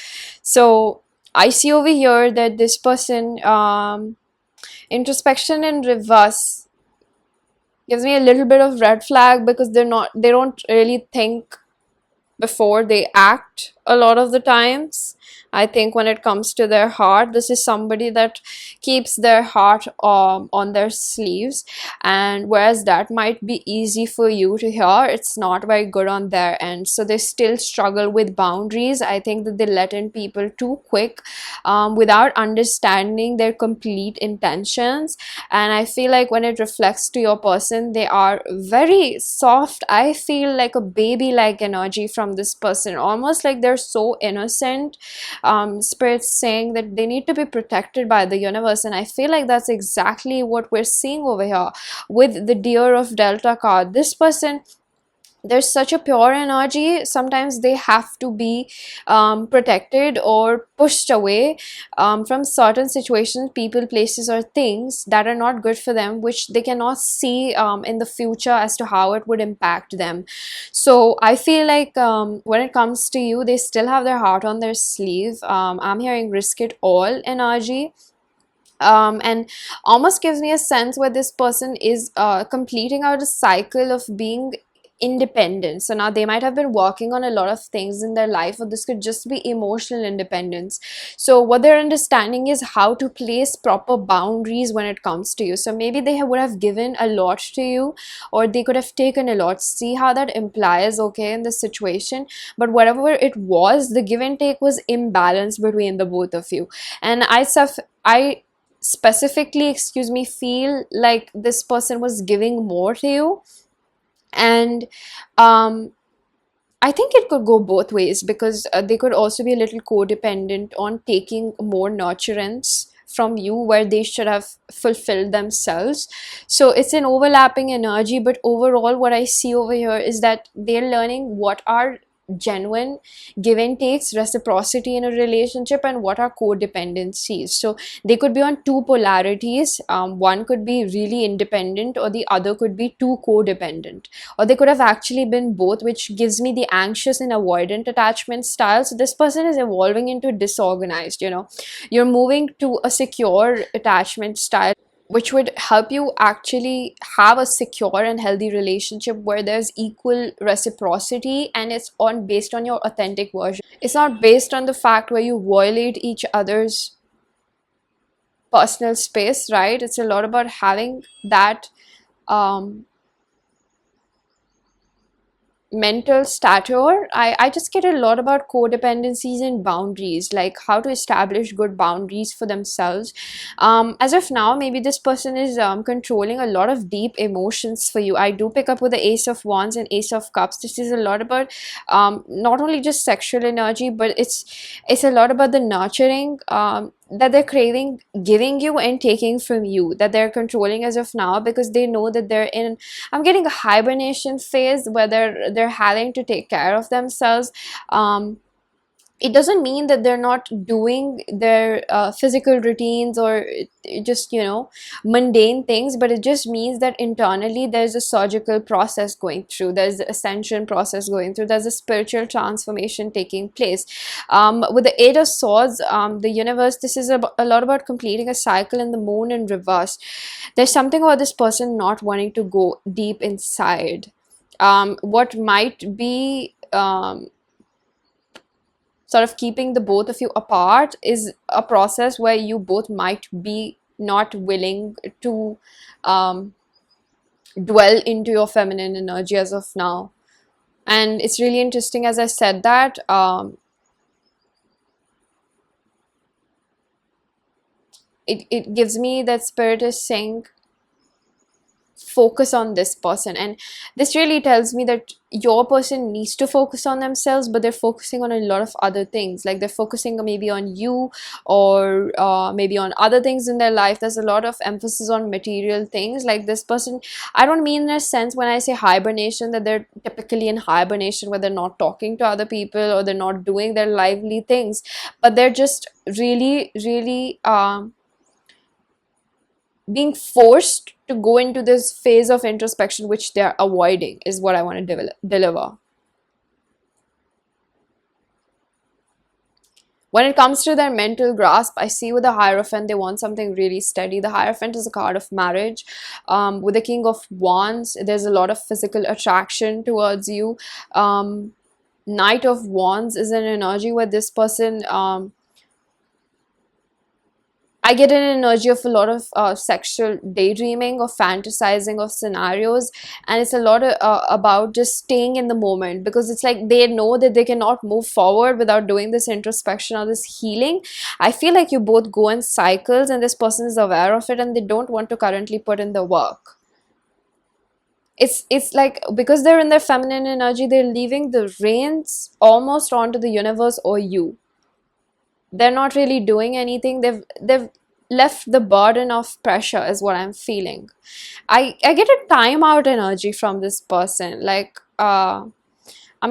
So I see over here that this person, introspection in reverse, gives me a little bit of red flag, because they don't really think before they act a lot of the times. I think when it comes to their heart, this is somebody that keeps their heart on their sleeves. And whereas that might be easy for you to hear, it's not very good on their end. So they still struggle with boundaries. I think that they let in people too quick, without understanding their complete intentions. And I feel like when it reflects to your person, they are very soft. I feel like a baby like energy from this person, almost like they're so innocent. Spirits saying that they need to be protected by the universe, and I feel like that's exactly what we're seeing over here with the Deer of Delta card. This person, there's such a pure energy. Sometimes they have to be protected or pushed away from certain situations, people, places, or things that are not good for them, which they cannot see in the future as to how it would impact them. So I feel like when it comes to you, they still have their heart on their sleeve. I'm hearing risk it all energy. And almost gives me a sense where this person is completing out a cycle of being independent. So now they might have been working on a lot of things in their life, or this could just be emotional independence. So what they're understanding is how to place proper boundaries when it comes to you. So maybe they would have given a lot to you, or they could have taken a lot. See how that implies, okay, in this situation. But whatever it was, the give and take was imbalanced between the both of you. And I specifically, excuse me, feel like this person was giving more to you. And um I think it could go both ways, because they could also be a little codependent on taking more nurturance from you where they should have fulfilled themselves. So it's an overlapping energy, but overall what I see over here is that they're learning what are genuine give and takes, reciprocity in a relationship, and what are codependencies. So they could be on two polarities. One could be really independent, or the other could be too codependent, or they could have actually been both, which gives me the anxious and avoidant attachment style. So this person is evolving into disorganized, you're moving to a secure attachment style, which would help you actually have a secure and healthy relationship where there's equal reciprocity, and it's on based on your authentic version. It's not based on the fact where you violate each other's personal space, right? It's a lot about having that um mental stature. I just get a lot about codependencies and boundaries, like how to establish good boundaries for themselves. As of now, maybe this person is controlling a lot of deep emotions for you. I do pick up with the Ace of Wands and Ace of Cups. This is a lot about not only just sexual energy, but it's a lot about the nurturing that they're craving, giving you and taking from you, that they're controlling as of now, because they know that they're in, I'm getting a hibernation phase where they're having to take care of themselves. It doesn't mean that they're not doing their physical routines or just mundane things, but it just means that internally there's a surgical process going through, there's the ascension process going through, there's a spiritual transformation taking place. With the Eight of Swords, the universe, this is a lot about completing a cycle in the moon in reverse. There's something about this person not wanting to go deep inside. What might be sort of keeping the both of you apart is a process where you both might be not willing to um, dwell into your feminine energy as of now. And it's really interesting, as I said that it gives me that spirit is saying focus on this person. And this really tells me that your person needs to focus on themselves, but they're focusing on a lot of other things, like they're focusing maybe on you, or maybe on other things in their life. There's a lot of emphasis on material things. Like this person, I don't mean in a sense when I say hibernation that they're typically in hibernation where they're not talking to other people or they're not doing their lively things, but they're just really being forced to go into this phase of introspection which they're avoiding, is what I want to deliver. When it comes to their mental grasp, I see with the Hierophant, they want something really steady. The Hierophant is a card of marriage. With the King of Wands, there's a lot of physical attraction towards you. Knight of Wands is an energy where this person, I get an energy of a lot of sexual daydreaming or fantasizing of scenarios, and it's a lot of, about just staying in the moment, because it's like they know that they cannot move forward without doing this introspection or this healing. I feel like you both go in cycles, and this person is aware of it, and they don't want to currently put in the work. It's like, because they're in their feminine energy, they're leaving the reins almost onto the universe or you. They're not really doing anything. They've left the burden of pressure, is what I'm feeling. I get a timeout energy from this person. Like, I'm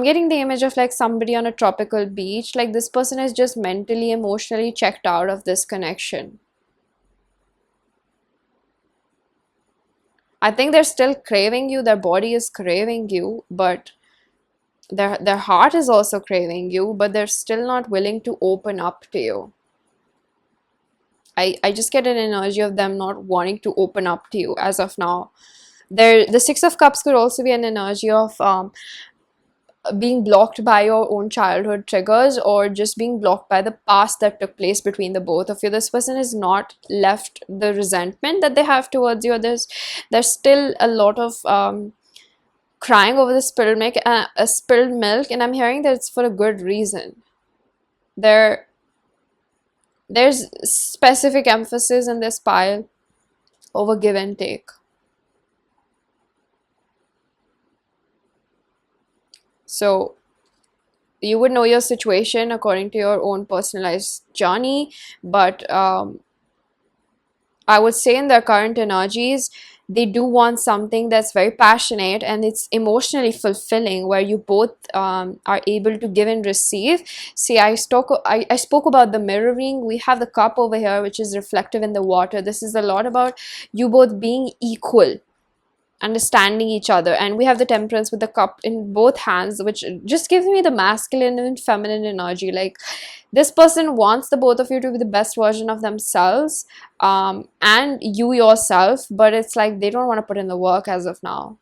getting the image of like somebody on a tropical beach. Like, this person is just mentally, emotionally checked out of this connection. I think they're still craving you, their body is craving you, but their heart is also craving you, but they're still not willing to open up to you. I just get an energy of them not wanting to open up to you as of now. The Six of Cups could also be an energy of being blocked by your own childhood triggers, or just being blocked by the past that took place between the both of you. This person has not left the resentment that they have towards you. There's still a lot of crying over the spilled milk, and I'm hearing that it's for a good reason. There's specific emphasis in this pile over give and take. So you would know your situation according to your own personalized journey, but I would say in their current energies, they do want something that's very passionate and it's emotionally fulfilling, where you both are able to give and receive. See, I spoke about the mirroring. We have the cup over here, which is reflective in the water. This is a lot about you both being equal, understanding each other, and we have the temperance with the cup in both hands, which just gives me the masculine and feminine energy. Like, this person wants the both of you to be the best version of themselves, and you yourself, but it's like they don't want to put in the work as of now.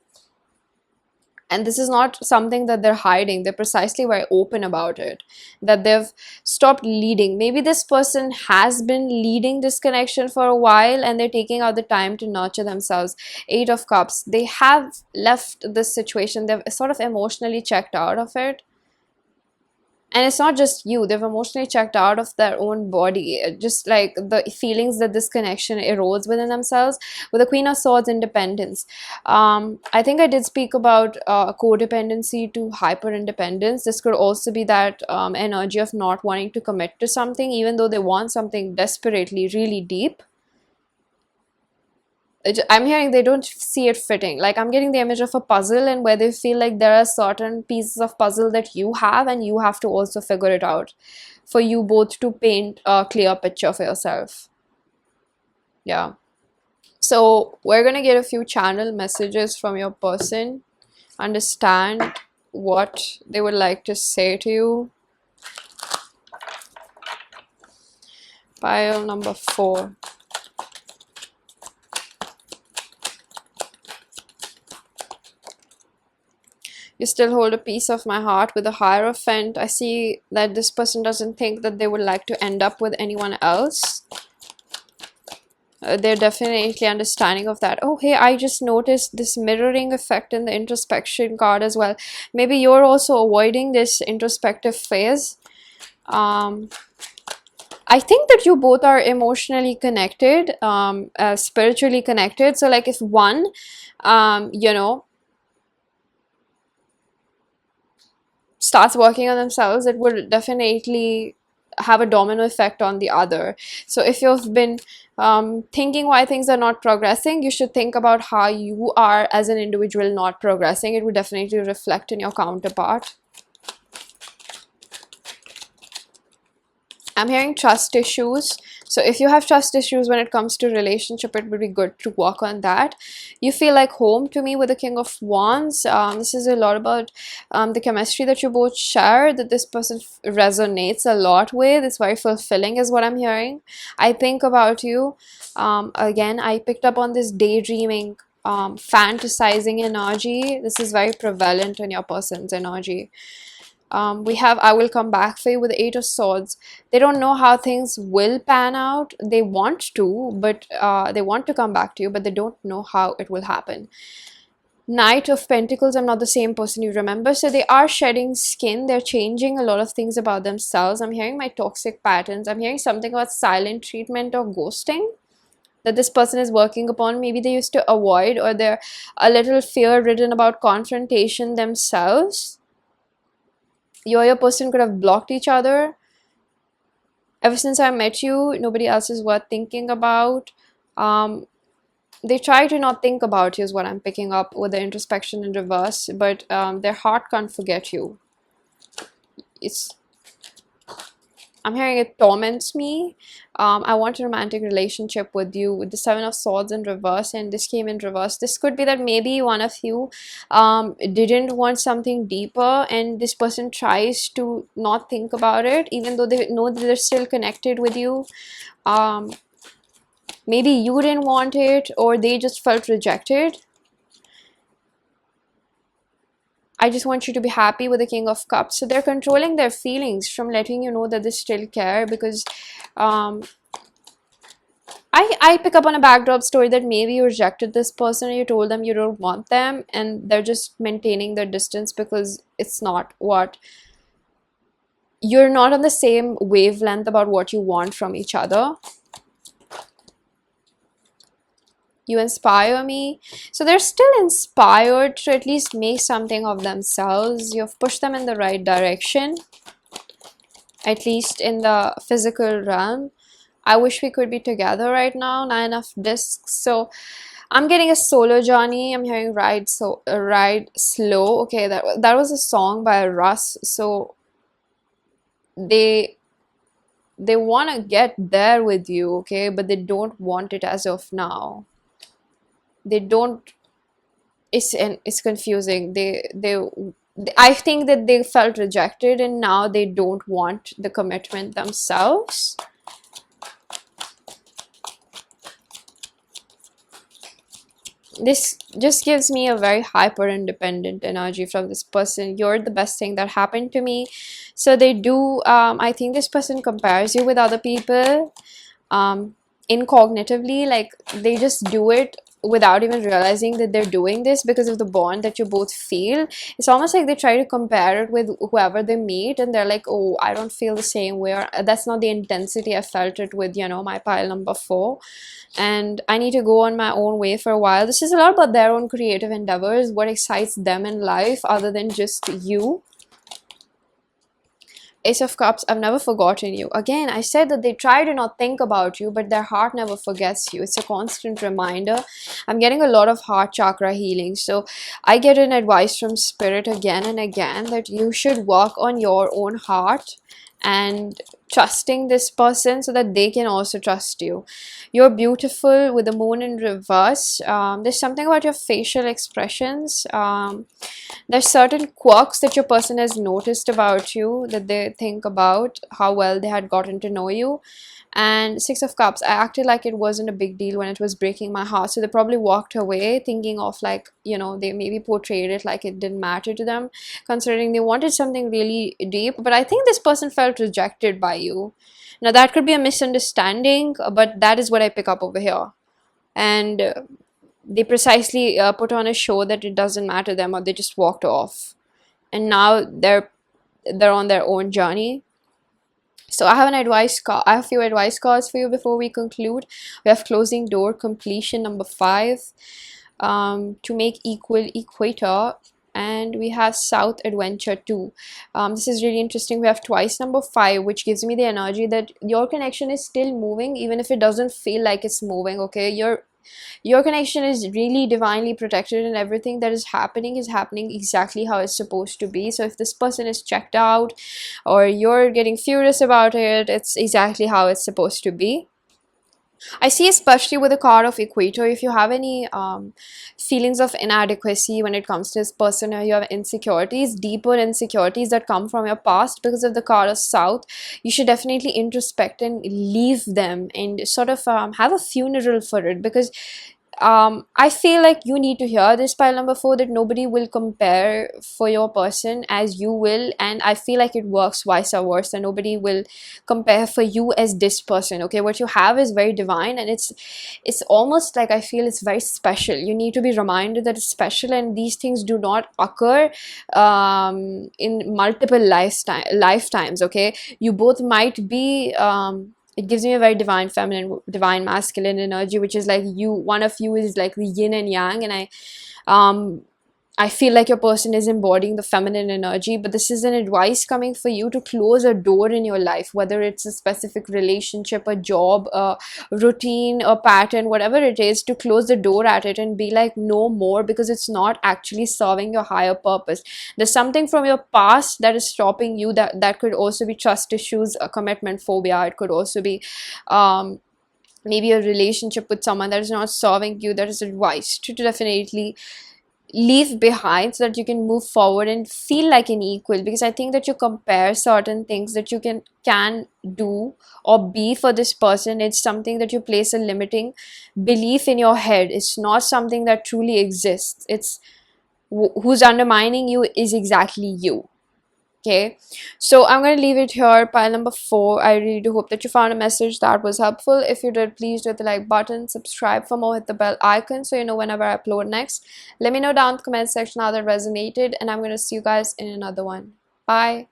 And this is not something that they're hiding. They're precisely very open about it, that they've stopped leading. Maybe this person has been leading this connection for a while, and they're taking out the time to nurture themselves. Eight of Cups, they have left this situation. They've sort of emotionally checked out of it. And it's not just you, they've emotionally checked out of their own body, just like the feelings that this connection erodes within themselves. With the Queen of Swords, independence. I think I did speak about codependency to hyper independence. This could also be that energy of not wanting to commit to something, even though they want something desperately, really deep. I'm hearing they don't see it fitting. Like, I'm getting the image of a puzzle, and where they feel like there are certain pieces of puzzle that you have, and you have to also figure it out for you both to paint a clear picture for yourself. Yeah. So we're gonna get a few channel messages from your person, understand what they would like to say to you. Pile number 4. You still hold a piece of my heart with a Hierophant. I see that this person doesn't think that they would like to end up with anyone else. They're definitely understanding of that. Oh, hey, I just noticed this mirroring effect in the introspection card as well. Maybe you're also avoiding this introspective phase. I think that you both are emotionally connected, spiritually connected. So like, if one, you know, starts working on themselves, it will definitely have a domino effect on the other. So if you've been thinking why things are not progressing, you should think about how you are as an individual not progressing. It will definitely reflect in your counterpart. I'm hearing trust issues. So if you have trust issues when it comes to relationship, it would be good to work on that. You feel like home to me with the King of Wands. This is a lot about the chemistry that you both share, that this person resonates a lot with. It's very fulfilling is what I'm hearing. I think about you. Again, I picked up on this daydreaming, fantasizing energy. This is very prevalent in your person's energy. We have I will come back for you with the 8 of Swords. They don't know how things will pan out. They want to, but they want to come back to you, but they don't know how it will happen. Knight of Pentacles, I'm not the same person you remember. So they are shedding skin. They're changing a lot of things about themselves. I'm hearing my toxic patterns. I'm hearing something about silent treatment or ghosting that this person is working upon. Maybe they used to avoid, or they're a little fear ridden about confrontation themselves. You or your person could have blocked each other. Ever since I met you, nobody else is worth thinking about. They try to not think about you is what I'm picking up with the introspection in reverse, but their heart can't forget you. It's I'm hearing it torments me. I want a romantic relationship with you, with the 7 of Swords in reverse, and this came in reverse. This could be that maybe one of you didn't want something deeper, and this person tries to not think about it, even though they know that they're still connected with you. Maybe you didn't want it, or they just felt rejected. I just want you to be happy with the King of Cups. So they're controlling their feelings from letting you know that they still care, because I pick up on a backdrop story that maybe you rejected this person and you told them you don't want them, and they're just maintaining their distance because it's not what you're not on the same wavelength about what you want from each other. You inspire me. So they're still inspired to at least make something of themselves. You've pushed them in the right direction, at least in the physical realm. I wish we could be together right now. 9 of Discs. So I'm getting a solo journey. I'm hearing ride slow. Okay, that was a song by Russ. So they want to get there with you, okay, but they don't want it as of now. They don't. It's confusing. I think that they felt rejected, and now they don't want the commitment themselves. This just gives me a very hyper independent energy from this person. You're the best thing that happened to me. So they do, I think this person compares you with other people incognitively. Like, they just do it without even realizing that they're doing this because of the bond that you both feel. It's almost like they try to compare it with whoever they meet, and they're like, oh, I don't feel the same way, or that's not the intensity I felt it with, you know, my pile number 4, and I need to go on my own way for a while. This is a lot about their own creative endeavors, what excites them in life other than just you. Ace of Cups, I've never forgotten you. Again, I said that they try to not think about you, but their heart never forgets you. It's a constant reminder. I'm getting a lot of heart chakra healing. So I get an advice from Spirit again and again that you should work on your own heart and trusting this person so that they can also trust you. You're beautiful with the moon in reverse. There's something about your facial expressions. There's certain quirks that your person has noticed about you, that they think about how well they had gotten to know you. And 6 of Cups, I acted like it wasn't a big deal when it was breaking my heart, so they probably walked away thinking of, like, you know, they maybe portrayed it like it didn't matter to them, considering they wanted something really deep. But I think this person felt rejected by you. Now that could be a misunderstanding, but that is what I pick up over here. And they precisely put on a show that it doesn't matter them, or they just walked off, and now they're on their own journey. So I have a few advice cards for you before we conclude. We have closing door, completion, number 5, to make equal equator, and we have South Adventure 2. This is really interesting. We have twice number 5, which gives me the energy that your connection is still moving, even if it doesn't feel like it's moving, okay? Your connection is really divinely protected, and everything that is happening exactly how it's supposed to be. So if this person is checked out or you're getting furious about it, it's exactly how it's supposed to be. I see, especially with the card of Equator, if you have any feelings of inadequacy when it comes to this person, or you have insecurities, deeper insecurities that come from your past because of the card of South, you should definitely introspect and leave them and sort of have a funeral for it, because I feel like you need to hear this pile number 4, that nobody will compare for your person as you will, and I feel like it works vice versa. Nobody will compare for you as this person. Okay, what you have is very divine, and it's almost like, I feel it's very special. You need to be reminded that it's special, and these things do not occur in multiple lifetimes. Okay, you both might be it gives me a very divine feminine, divine masculine energy, which is like, you, one of you is like the yin and yang, and um I feel like your person is embodying the feminine energy. But this is an advice coming for you to close a door in your life, whether it's a specific relationship, a job, a routine, a pattern, whatever it is, to close the door at it and be like, no more, because it's not actually serving your higher purpose. There's something from your past that is stopping you. That could also be trust issues, a commitment phobia. It could also be maybe a relationship with someone that is not serving you. That is advice to definitely leave behind, so that you can move forward and feel like an equal. Because I think that you compare certain things that you can do or be for this person. It's something that you place a limiting belief in your head. It's not something that truly exists. It's who's undermining you is exactly you. Okay, so I'm going to leave it here, pile number 4. I really do hope that you found a message that was helpful. If you did, please hit the like button, subscribe for more, hit the bell icon so you know whenever I upload next. Let me know down in the comment section how that resonated, and I'm going to see you guys in another one. Bye.